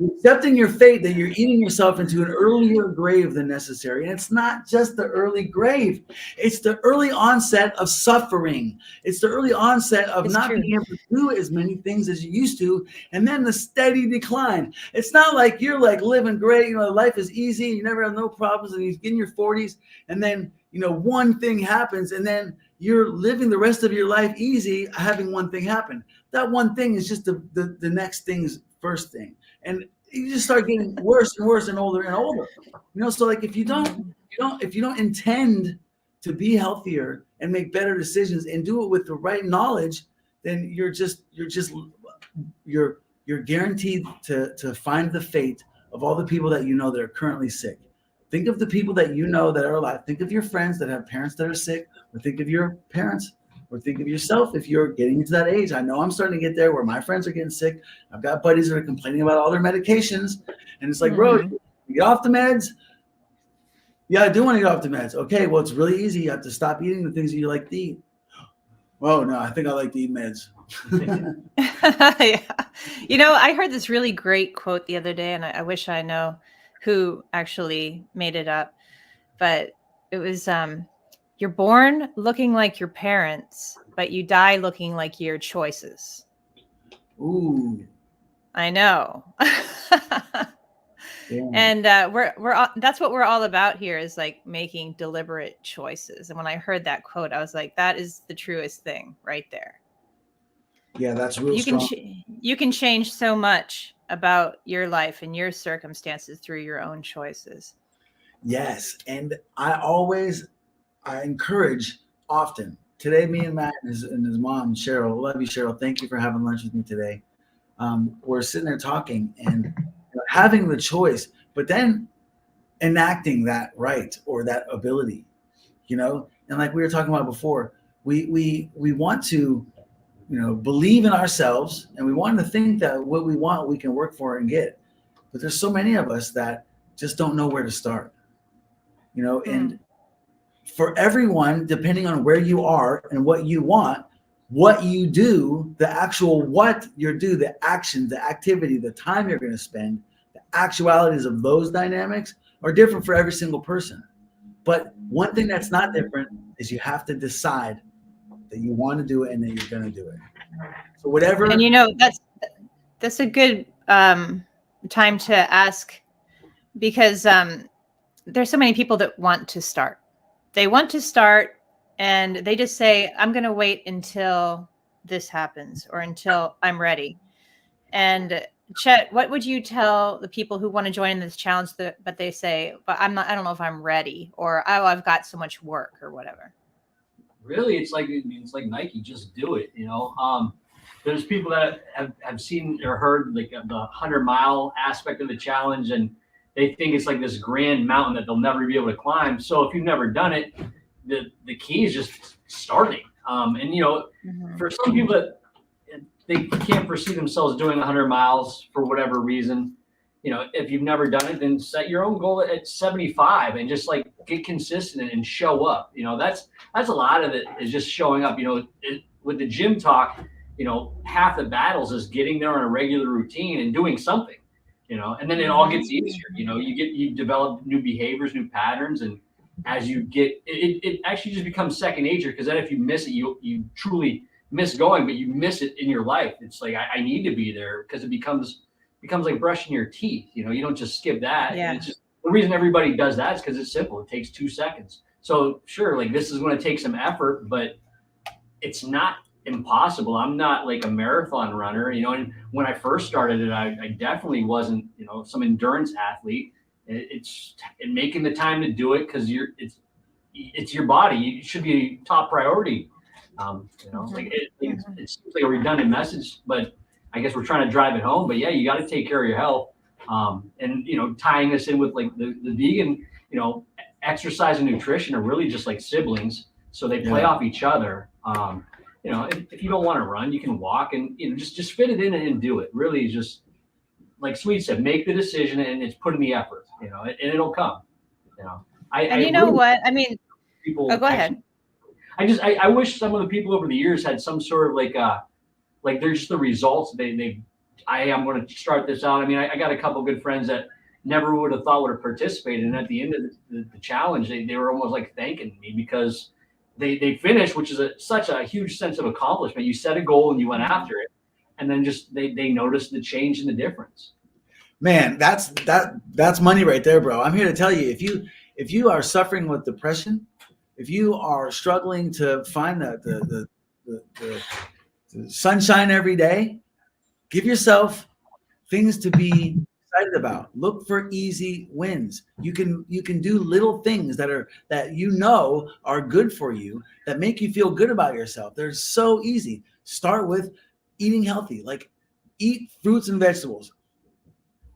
accepting your fate, that you're eating yourself into an earlier grave than necessary. And it's not just the early grave. It's the early onset of suffering. It's the early onset of being able to do as many things as you used to. And then the steady decline. It's not like you're like living great. Life is easy. You never have no problems. And you get in your 40s. And then, one thing happens. And then you're living the rest of your life easy, having one thing happen. That one thing is just the next thing's first thing. And you just start getting worse and worse and older and older. So like if you don't intend to be healthier and make better decisions and do it with the right knowledge, then you're guaranteed to find the fate of all the people that that are currently sick. Think of the people that that are alive. Think of your friends that have parents that are sick, or think of your parents, or think of yourself if you're getting into that age. I know I'm starting to get there where my friends are getting sick. I've got buddies that are complaining about all their medications. And it's like, bro, you get off the meds? Yeah, I do want to get off the meds. Okay, well, it's really easy. You have to stop eating the things that you like to eat. Oh, no, I think I like to eat meds. Yeah. I heard this really great quote the other day, and I wish I know who actually made it up. But it was, you're born looking like your parents, but you die looking like your choices. Ooh. I know. Yeah. And that's what we're all about here, is like making deliberate choices. And when I heard that quote, I was like, that is the truest thing right there. Yeah, that's real strong. You can change so much about your life and your circumstances through your own choices. Yes. And I encourage often. Today, me and Matt and his mom, Cheryl, love you, Cheryl. Thank you for having lunch with me today. We're sitting there talking and having the choice, but then enacting that right or that ability, and like we were talking about before, we want to, believe in ourselves, and we want to think that what we want, we can work for and get. But there's so many of us that just don't know where to start, and for everyone, depending on where you are and what you want, what you do, the actual what you do, the action, the activity, the time you're going to spend, the actualities of those dynamics are different for every single person. But one thing that's not different is you have to decide that you want to do it and that you're going to do it. So whatever. And that's a good time to ask, because there's so many people that want to start. They want to start and they just say, I'm going to wait until this happens or until I'm ready. And Chet, what would you tell the people who want to join in this challenge but they say, but I don't know if I'm ready, or I've got so much work or whatever? Really, it's like Nike, just do it. There's people that have seen or heard like the 100-mile aspect of the challenge, and they think it's like this grand mountain that they'll never be able to climb. So if you've never done it, the key is just starting. For some people that they can't foresee themselves doing 100 miles for whatever reason, if you've never done it, then set your own goal at 75 and just like get consistent and show up. That's a lot of it, is just showing up. With the gym talk, half the battles is getting there on a regular routine and doing something, and then it all gets easier. You develop new behaviors, new patterns, and as you get it actually just becomes second nature, because then if you miss it, you truly miss going, but you miss it in your life. It's like, I need to be there, because it becomes like brushing your teeth. You don't just skip that. Yeah. And it's just, the reason everybody does that is because it's simple. It takes 2 seconds. So sure, like this is going to take some effort, but it's not impossible. I'm not like a marathon runner, and when I first started it, I definitely wasn't, some endurance athlete. It's making the time to do it, because it's your body. It should be a top priority. Like it seems like a redundant message, but I guess we're trying to drive it home. But yeah, you got to take care of your health. And tying this in with like the vegan, exercise and nutrition are really just like siblings. So they play off each other. If you don't want to run, you can walk and just fit it in and do it. Really, just like Swede said, make the decision and it's put in the effort. And it'll come. What I mean? People. Oh, go ahead. I wish some of the people over the years had some sort of like they're just the results. I'm going to start this out. I mean, I got a couple good friends that never would have thought would have participated. And at the end of the challenge, they were almost like thanking me because they finished, which is such a huge sense of accomplishment. You set a goal and you went after it. And then just they noticed the change and the difference. Man, that's money right there, bro. I'm here to tell you, if you are suffering with depression, if you are struggling to find the sunshine every day, give yourself things to be excited about. Look for easy wins. You can do little things that are good for you, that make you feel good about yourself. They're so easy. Start with eating healthy. Like, eat fruits and vegetables.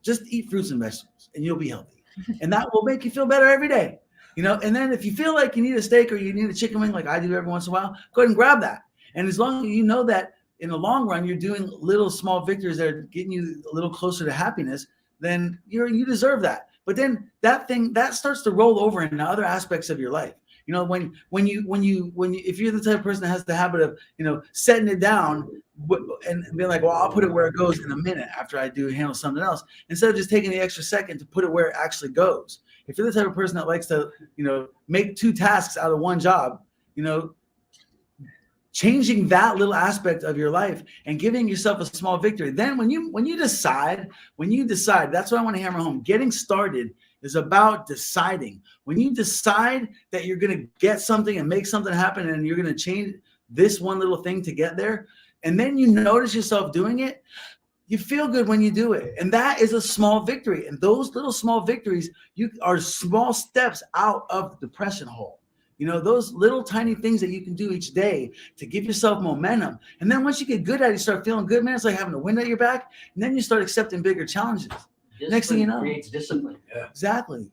Just eat fruits and vegetables and you'll be healthy. And that will make you feel better every day. And then if you feel like you need a steak or you need a chicken wing, like I do every once in a while, go ahead and grab that. And as long as you know that in the long run, you're doing little small victories that are getting you a little closer to happiness, then you deserve that. But then that starts to roll over into other aspects of your life. If you're the type of person that has the habit of, setting it down and being like, well, I'll put it where it goes in a minute after I handle something else, instead of just taking the extra second to put it where it actually goes. If you're the type of person that likes to, make 2 tasks out of 1 job, changing that little aspect of your life and giving yourself a small victory. Then when you decide, that's what I want to hammer home. Getting started is about deciding. When you decide that you're going to get something and make something happen and you're going to change this one little thing to get there, and then you notice yourself doing it, you feel good when you do it. And that is a small victory. And those little small victories are small steps out of the depression hole. Those little tiny things that you can do each day to give yourself momentum. And then once you get good at it, you start feeling good, man. It's like having a wind at your back. And then you start accepting bigger challenges. Discipline next thing you know, creates discipline. Yeah. Exactly.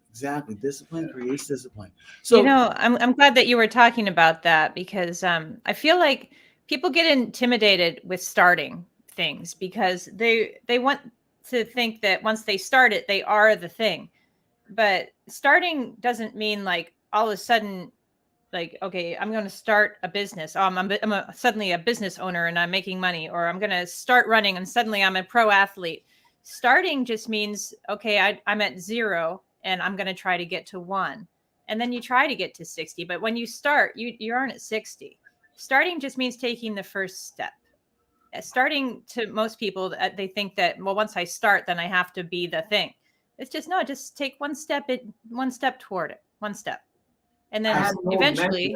Discipline creates discipline. So I'm glad that you were talking about that because I feel like people get intimidated with starting things because they want to think that once they start it, they are the thing. But starting doesn't mean like all of a sudden, like, okay, I'm going to start a business. I'm suddenly a business owner and I'm making money, or I'm going to start running and suddenly I'm a pro athlete. Starting just means, okay, I'm at 0 and I'm going to try to get to 1. And then you try to get to 60. But when you start, you aren't at 60. Starting just means taking the first step. Starting, to most people, they think that, well, once I start, then I have to be the thing. It's just, no, just take one step toward it, one step. And then eventually.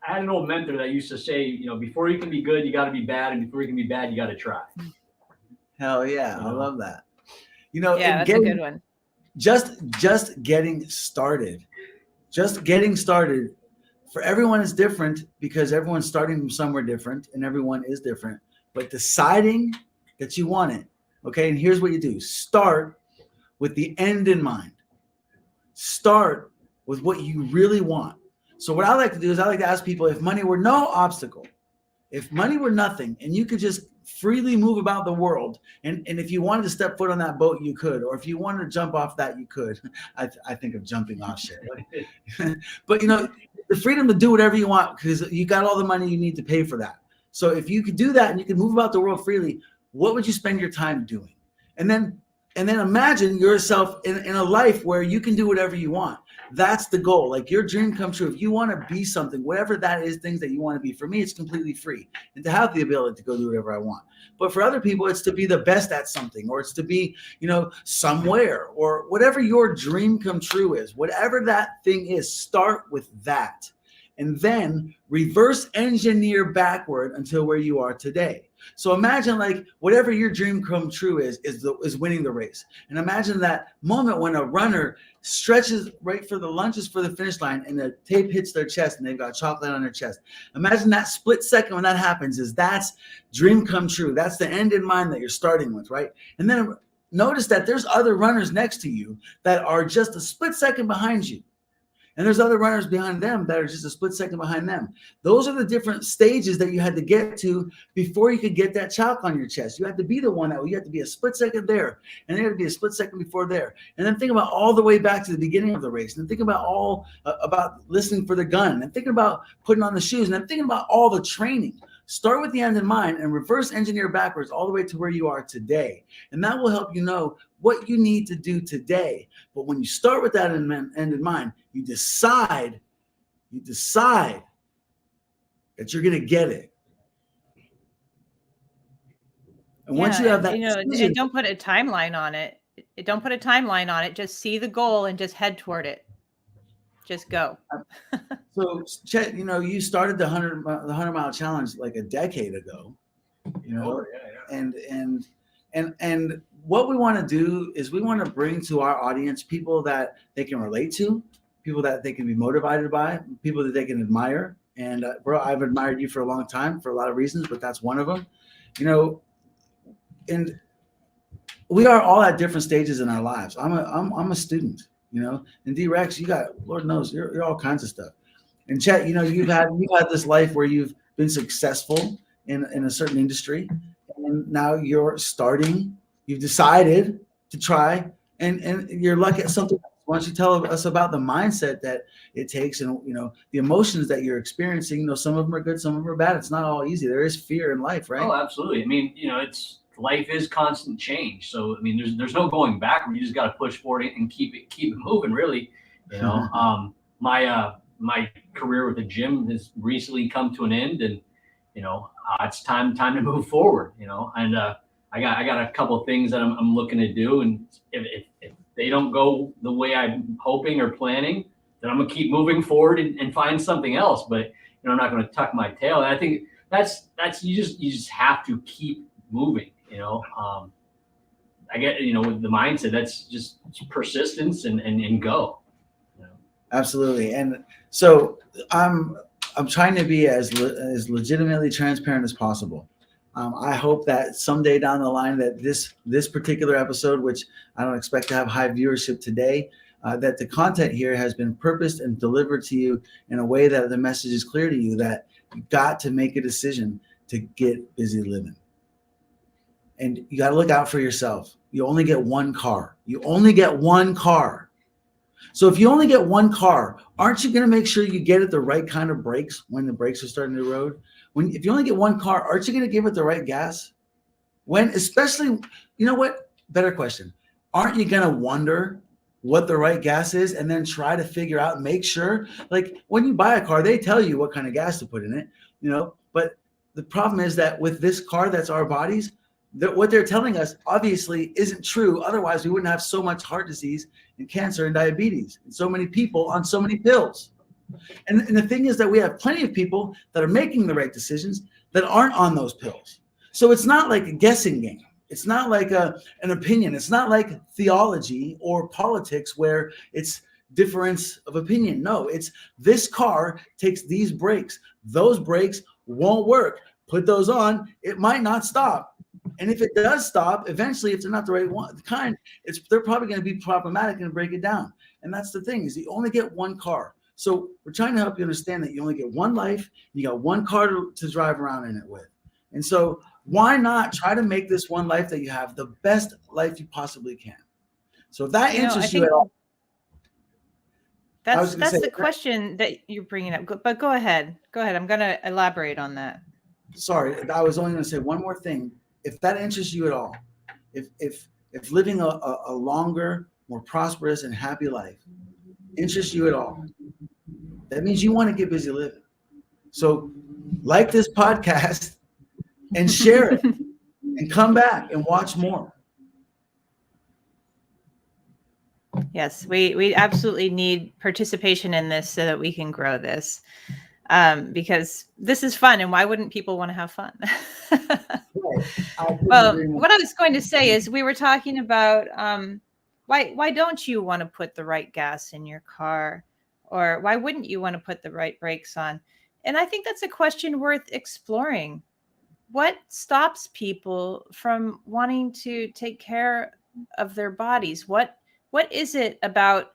I had an old mentor that used to say, before you can be good, you got to be bad. And before you can be bad, you got to try. Hell yeah. I love that. That's a good one. Just getting started. For everyone is different because everyone's starting from somewhere different and everyone is different. But deciding that you want it, okay? And here's what you do. Start with the end in mind. Start with what you really want. So what I like to do is I like to ask people, if money were no obstacle, if money were nothing, and you could just freely move about the world, and if you wanted to step foot on that boat, you could, or if you wanted to jump off that, you could. I think of jumping off shit. But the freedom to do whatever you want because you got all the money you need to pay for that. So if you could do that and you could move about the world freely, what would you spend your time doing? And then imagine yourself in a life where you can do whatever you want. That's the goal. Like your dream come true. If you want to be something, whatever that is, things that you want to be. For me, it's completely free and to have the ability to go do whatever I want. But for other people, it's to be the best at something, or it's to be, somewhere, or whatever your dream come true is, whatever that thing is, start with that. and then reverse engineer backward until where you are today. So imagine like whatever your dream come true is winning the race. And imagine that moment when a runner stretches right for the lunges for the finish line and the tape hits their chest and they've got chocolate on their chest. Imagine that split second when that happens that's dream come true. That's the end in mind that you're starting with, right? And then notice that there's other runners next to you that are just a split second behind you. And there's other runners behind them that are just a split second behind them. Those are the different stages that you had to get to before you could get that chalk on your chest. You had to be the one you had to be a split second there, and then you had to be a split second before there. And then think about all the way back to the beginning of the race. And then think about about listening for the gun, and thinking about putting on the shoes, and then thinking about all the training. Start with the end in mind and reverse engineer backwards all the way to where you are today. And that will help you know what you need to do today. But when you start with that end in mind, you decide that you're going to get it. And once you have that decision, and don't put a timeline on it. Don't put a timeline on it. Just see the goal and just head toward it. Just go. So, Chet, you started the 100-mile challenge like a decade ago, and what we want to do is we want to bring to our audience people that they can relate to, people that they can be motivated by, people that they can admire. And bro, I've admired you for a long time for a lot of reasons, but that's one of them. And we are all at different stages in our lives. I'm a student. And D-Rex, you got, Lord knows, you're all kinds of stuff. And Chet, you've had this life where you've been successful in a certain industry, and now you've decided to try, and you're lucky at something. Why don't you tell us about the mindset that it takes, and the emotions that you're experiencing? Some of them are good, some of them are bad. It's not all easy. There is fear in life, right? Oh, absolutely. I mean, life is constant change. So I mean, there's no going backward. You just got to push forward and keep it moving. Really, my career with the gym has recently come to an end, and it's time to move forward. And I got a couple of things that I'm looking to do, and if they don't go the way I'm hoping or planning, then I'm gonna keep moving forward and find something else. But I'm not gonna tuck my tail. And I think that's you just have to keep moving. I get with the mindset, that's just persistence and go. Absolutely. And so I'm trying to be as legitimately transparent as possible. I hope that someday down the line that this particular episode, which I don't expect to have high viewership today, that the content here has been purposed and delivered to you in a way that the message is clear to you that you got to make a decision to get busy living. And you got to look out for yourself. You only get one car. So if you only get one car, aren't you going to make sure you get it the right kind of brakes when the brakes are starting to erode? If you only get one car, aren't you going to give it the right gas? Especially, better question. Aren't you going to wonder what the right gas is and then try to figure out, make sure, like when you buy a car, they tell you what kind of gas to put in it, but the problem is that with this car, that's our bodies, what they're telling us obviously isn't true. Otherwise, we wouldn't have so much heart disease and cancer and diabetes and so many people on so many pills. And the thing is that we have plenty of people that are making the right decisions that aren't on those pills. So it's not like a guessing game. It's not like an opinion. It's not like theology or politics where it's difference of opinion. No, it's this car takes these brakes. Those brakes won't work. Put those on. It might not stop. And if it does stop, eventually, if they're not the right kind, they're probably going to be problematic and break it down. And that's the thing, is you only get one car. So we're trying to help you understand that you only get one life. You got one car to drive around in it with. And so why not try to make this one life that you have the best life you possibly can? So if that interests you at all. That's the question that you're bringing up. But go ahead. I'm going to elaborate on that. Sorry, I was only going to say one more thing. If that interests you at all, if living a longer, more prosperous and happy life interests you at all, that means you want to get busy living. So like this podcast and share it and come back and watch more. Yes, we absolutely need participation in this so that we can grow this. Because this is fun, and why wouldn't people want to have fun? Right. I couldn't Well, agree more. what I was going to say is we were talking about why don't you want to put the right gas in your car, or why wouldn't you want to put the right brakes on? And I think that's a question worth exploring. What stops people from wanting to take care of their bodies? What is it about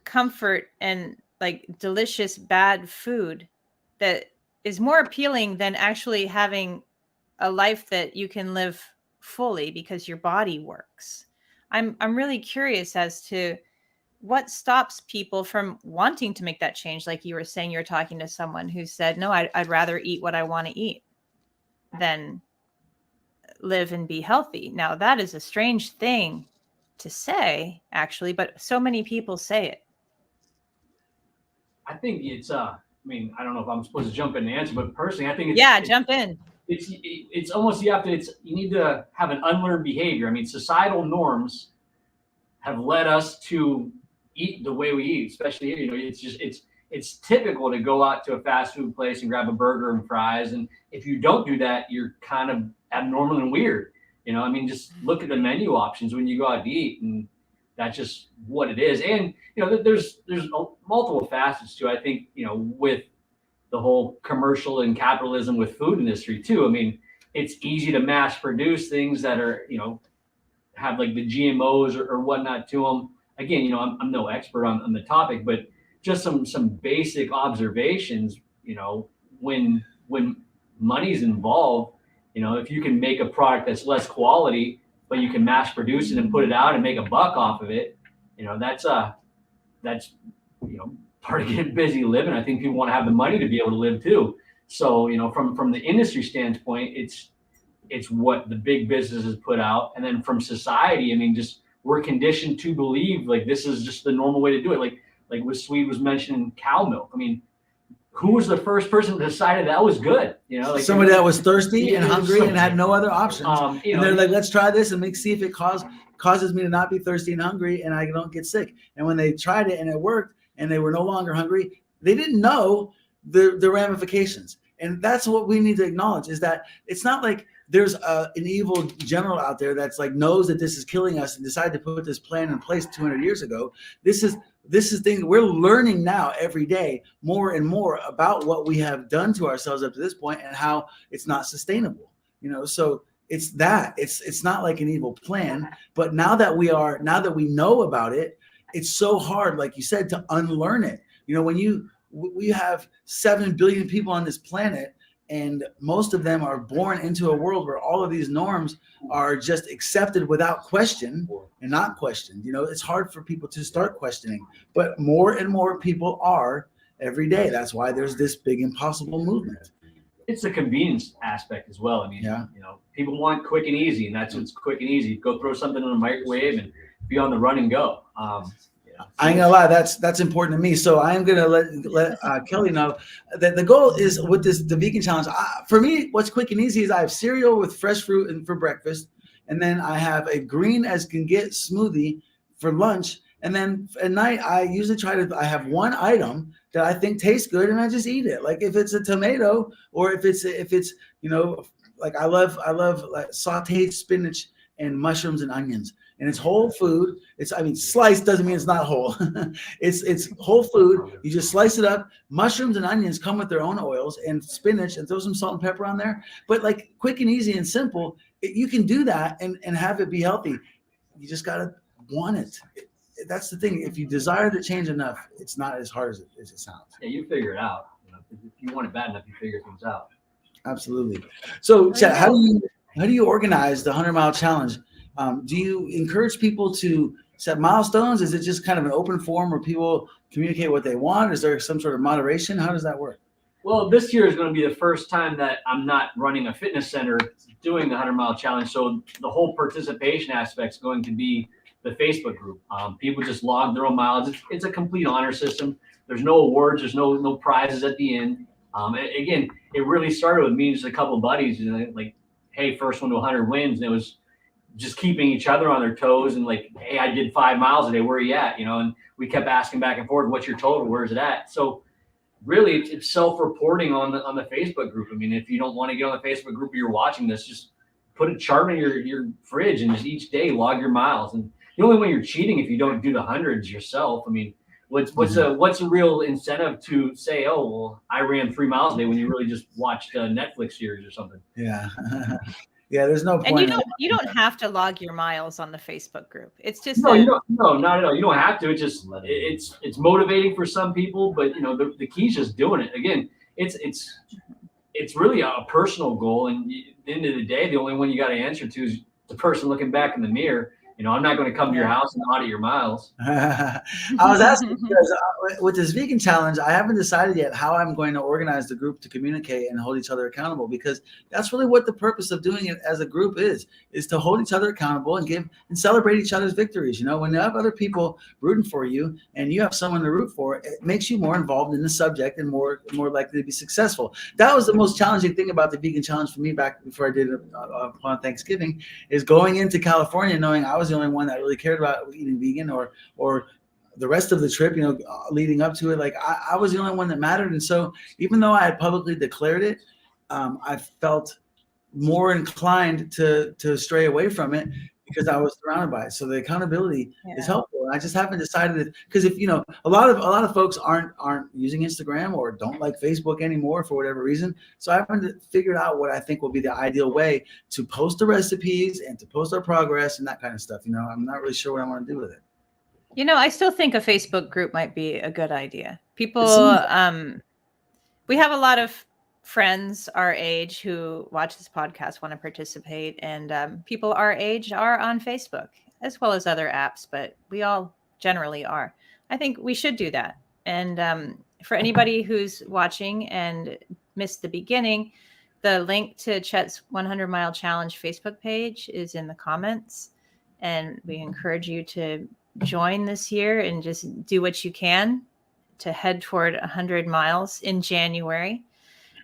comfort and like delicious bad food that is more appealing than actually having a life that you can live fully because your body works? I'm really curious as to what stops people from wanting to make that change. Like you were saying, you're talking to someone who said, no, I'd rather eat what I want to eat than live and be healthy. Now, that is a strange thing to say, actually, but so many people say it. I think it's I mean, I don't know if I'm supposed to jump in and answer, but personally, I think Jump in. It's almost you need to have an unlearned behavior. I mean, societal norms have led us to eat the way we eat, especially, it's typical to go out to a fast food place and grab a burger and fries, and if you don't do that, you're kind of abnormal and weird. I mean, just look at the menu options when you go out to eat, and that's just what it is. And there's multiple facets to, I think, with the whole commercial and capitalism with food industry too. I mean, it's easy to mass produce things that are, have like the GMOs or whatnot to them. Again, I'm no expert on the topic, but just some basic observations. When money's involved, if you can make a product that's less quality, but you can mass produce it and put it out and make a buck off of it, that's part of getting busy living. I think people want to have the money to be able to live too. So, from the industry standpoint, it's what the big businesses put out. And then from society, I mean, just we're conditioned to believe like this is just the normal way to do it. Like what Swede was mentioning, cow milk. I mean, who was the first person that decided that was good? Somebody that was thirsty and hungry and had no other options. And they're like, let's try this and see if it causes me to not be thirsty and hungry and I don't get sick. And when they tried it and it worked and they were no longer hungry, they didn't know the ramifications. And that's what we need to acknowledge, is that it's not like there's an evil general out there that's like knows that this is killing us and decided to put this plan in place 200 years ago. This is things we're learning now every day more and more about what we have done to ourselves up to this point and how it's not sustainable. So it's not like an evil plan, but now that we know about it, it's so hard, like you said, to unlearn it. When we have 7 billion people on this planet, and most of them are born into a world where all of these norms are just accepted without question and not questioned. It's hard for people to start questioning, but more and more people are every day. That's why there's this big impossible movement. It's the convenience aspect as well. I mean, people want quick and easy, and that's what's quick and easy. Go throw something in the microwave and be on the run and go. I ain't gonna lie, that's important to me. So I am gonna let Kelly know that the goal is with the vegan challenge. For me, what's quick and easy is I have cereal with fresh fruit and for breakfast, and then I have a green as can get smoothie for lunch, and then at night I usually I have one item that I think tastes good and I just eat it. Like if it's a tomato or if it's like I love like sauteed spinach and mushrooms and onions. And it's whole food. Sliced doesn't mean it's not whole. It's whole food. You just slice it up. Mushrooms and onions come with their own oils, and spinach, and throw some salt and pepper on there. But like quick and easy and simple, you can do that and have it be healthy. You just gotta want it. That's the thing. If you desire the change enough, it's not as hard as it sounds. Yeah, you figure it out. If you want it bad enough, you figure things out. Absolutely. So, Chad, how do you organize the 100-mile challenge? Do you encourage people to set milestones? Is it just kind of an open forum where people communicate what they want? Is there some sort of moderation? How does that work? Well, this year is going to be the first time that I'm not running a fitness center doing the 100-mile challenge. So the whole participation aspect is going to be the Facebook group. People just log their own miles. It's a complete honor system. There's no awards. There's no prizes at the end. Again, it really started with me and just a couple of buddies, like, hey, first one to 100 wins. And it was just keeping each other on their toes and like, hey, I did 5 miles today. Where are you at? And we kept asking back and forth, what's your total? Where's it at? So really, it's self-reporting on the Facebook group. I mean, if you don't want to get on the Facebook group or you're watching this, just put a chart in your fridge and just each day log your miles. And the only way you're cheating if you don't do the hundreds yourself. I mean, what's a real incentive to say, oh, well, I ran 3 miles a day when you really just watched a Netflix series or something? Yeah. Yeah, there's no point. And you don't have to log your miles on the Facebook group. It's just no, not at all. You don't have to. It's just it's motivating for some people, but the key is just doing it. Again, it's really a personal goal, and at the end of the day, the only one you got to answer to is the person looking back in the mirror. I'm not going to come to your house and audit your miles. I was asking because with this vegan challenge, I haven't decided yet how I'm going to organize the group to communicate and hold each other accountable, because that's really what the purpose of doing it as a group is to hold each other accountable and give and celebrate each other's victories. When you have other people rooting for you and you have someone to root for, it makes you more involved in the subject and more likely to be successful. That was the most challenging thing about the vegan challenge for me back before I did it on Thanksgiving, is going into California knowing I was the only one that really cared about eating vegan, or the rest of the trip, leading up to it, like I was the only one that mattered. And so even though I had publicly declared it, I felt more inclined to stray away from it because I was surrounded by it. So the accountability is helpful. And I just haven't decided, because if a lot of folks aren't using Instagram or don't like Facebook anymore for whatever reason. So I haven't figured out what I think will be the ideal way to post the recipes and to post our progress and that kind of stuff. I'm not really sure what I want to do with it. I still think a Facebook group might be a good idea. People, we have a lot of friends our age who watch this podcast, want to participate, and people our age are on Facebook as well as other apps, but we all generally are. I think we should do that. And for anybody who's watching and missed the beginning, the link to Chet's 100 Mile Challenge Facebook page is in the comments, and we encourage you to join this year and just do what you can to head toward 100 miles in January.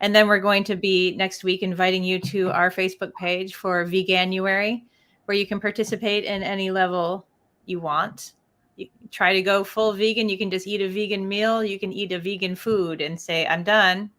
And then we're going to be next week inviting you to our Facebook page for Veganuary, where you can participate in any level you want. You try to go full vegan. You can just eat a vegan meal. You can eat a vegan food and say, I'm done.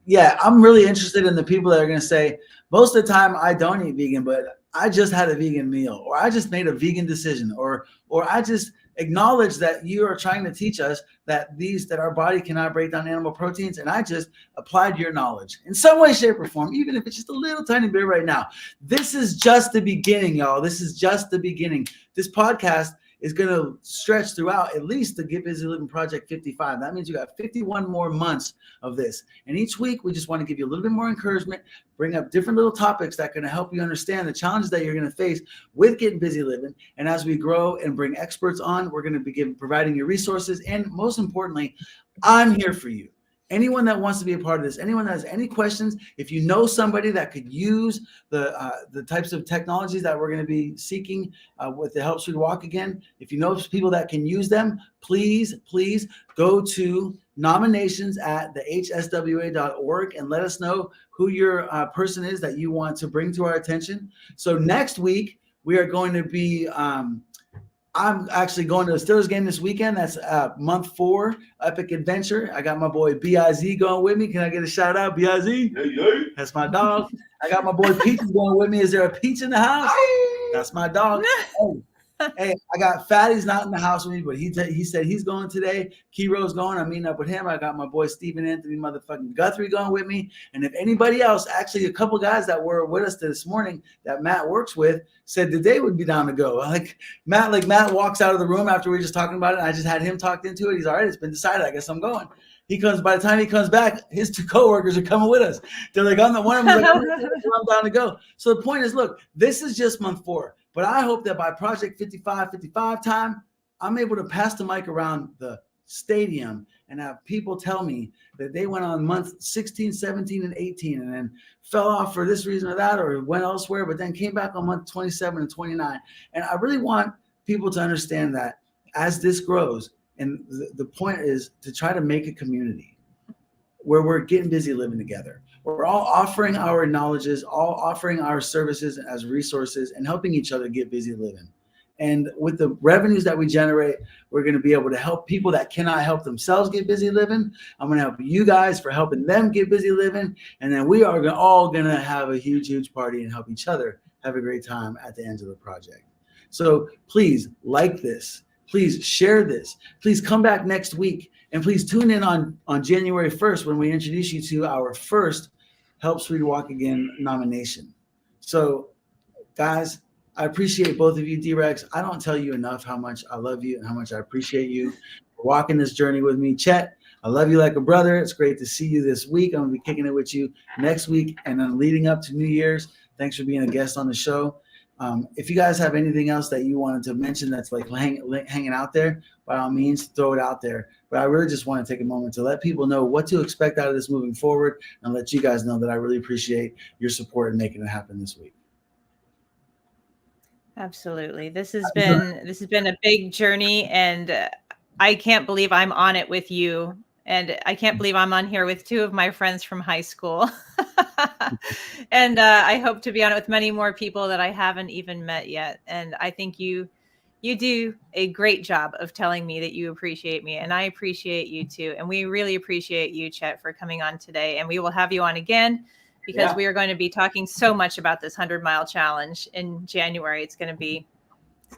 Yeah, I'm really interested in the people that are going to say, most of the time I don't eat vegan, but I just had a vegan meal, or I just made a vegan decision, or I just acknowledge that you are trying to teach us that our body cannot break down animal proteins, and I just applied your knowledge in some way, shape, or form, even if it's just a little tiny bit right now. This is just the beginning, y'all. This is just the beginning. This podcast is going to stretch throughout at least the Get Busy Living Project 55. That means you got 51 more months of this. And each week, we just want to give you a little bit more encouragement, bring up different little topics that are going to help you understand the challenges that you're going to face with Getting Busy Living. And as we grow and bring experts on, we're going to be providing you resources. And most importantly, I'm here for you. Anyone that wants to be a part of this, anyone that has any questions, if you know somebody that could use the types of technologies that we're going to be seeking with the Help Swede Walk Again, if you know people that can use them, please go to nominations at the hswa.org and let us know who your person is that you want to bring to our attention. So next week, we are going to be I'm actually going to a Steelers game this weekend. That's month 4, Epic Adventure. I got my boy B.I.Z. going with me. Can I get a shout out, B.I.Z.? Yeah. That's my dog. I got my boy Peach going with me. Is there a Peach in the house? That's my dog. Hey, I got Fatty's not in the house with me, but he said he's going today. Kiro's going. I'm meeting up with him. I got my boy Stephen Anthony motherfucking Guthrie going with me. And if anybody else, actually a couple guys that were with us this morning that Matt works with, said that they would be down to go. Matt walks out of the room after we were just talking about it. And I just had him talked into it. He's all right. It's been decided. I guess I'm going. By the time he comes back, his 2 coworkers are coming with us. They're like, one of them is like, I'm down to go. So the point is, look, this is just month 4. But I hope that by Project 55 time, I'm able to pass the mic around the stadium and have people tell me that they went on month 16, 17, and 18 and then fell off for this reason or that, or went elsewhere, but then came back on month 27 and 29. And I really want people to understand that as this grows, and the point is to try to make a community where we're getting busy living together, We're all offering our knowledges, all offering our services as resources and helping each other get busy living. And with the revenues that we generate, we're going to be able to help people that cannot help themselves get busy living. I'm going to help you guys for helping them get busy living. And then we are all going to have a huge, huge party and help each other have a great time at the end of the project. So please like this. Please share this. Please come back next week. And please tune in on January 1st when we introduce you to our first Help Swede Walk Again nomination. So, guys, I appreciate both of you, D-Rex. I don't tell you enough how much I love you and how much I appreciate you for walking this journey with me. Chet, I love you like a brother. It's great to see you this week. I'm going to be kicking it with you next week and then leading up to New Year's. Thanks for being a guest on the show. If you guys have anything else that you wanted to mention that's like hanging out there, by all means, throw it out there. But I really just want to take a moment to let people know what to expect out of this moving forward and let you guys know that I really appreciate your support in making it happen this week. Absolutely. This has been a big journey, and I can't believe I'm on it with you. And I can't believe I'm on here with two of my friends from high school. And I hope to be on it with many more people that I haven't even met yet. And I think you do a great job of telling me that you appreciate me, and I appreciate you too. And we really appreciate you, Chet, for coming on today. And we will have you on again because we are going to be talking so much about this 100-mile challenge in January. It's going to be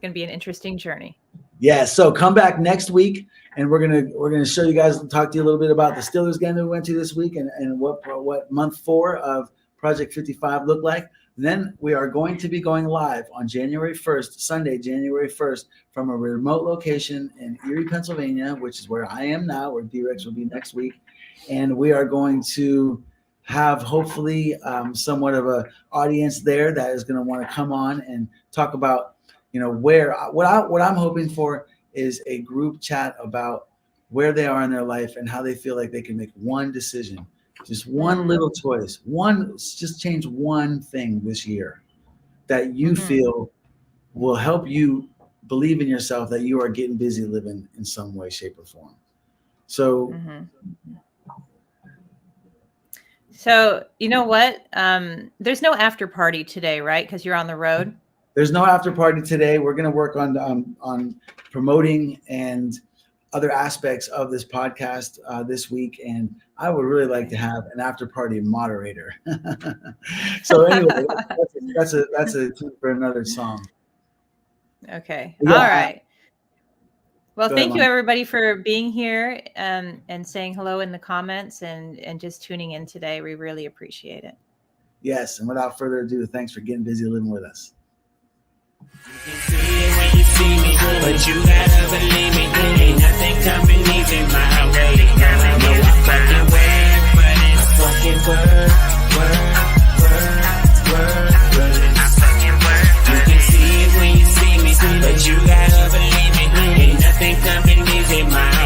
an interesting journey. Yeah, so come back next week, and we're gonna show you guys, talk to you a little bit about the Steelers game that we went to this week, and what month 4 of Project 55 looked like. And then we are going to be going live on January 1st, Sunday, January 1st, from a remote location in Erie, Pennsylvania, which is where I am now, where D-Rex will be next week, and we are going to have hopefully somewhat of a audience there that is going to want to come on and talk about, what I'm hoping for is a group chat about where they are in their life and how they feel like they can make one decision, just one little choice, just change one thing this year that you feel will help you believe in yourself that you are getting busy living in some way, shape, or form. So, So you know what? There's no after party today, right? Because you're on the road. There's no after party today. We're going to work on promoting and other aspects of this podcast this week, and I would really like to have an after party moderator. So anyway, that's a tune for another song. Okay. Yeah. All right. Well, thank you Mom. everybody for being here and saying hello in the comments and just tuning in today. We really appreciate it. Yes, and without further ado, thanks for getting busy living with us. You can see it when you see me, but you gotta believe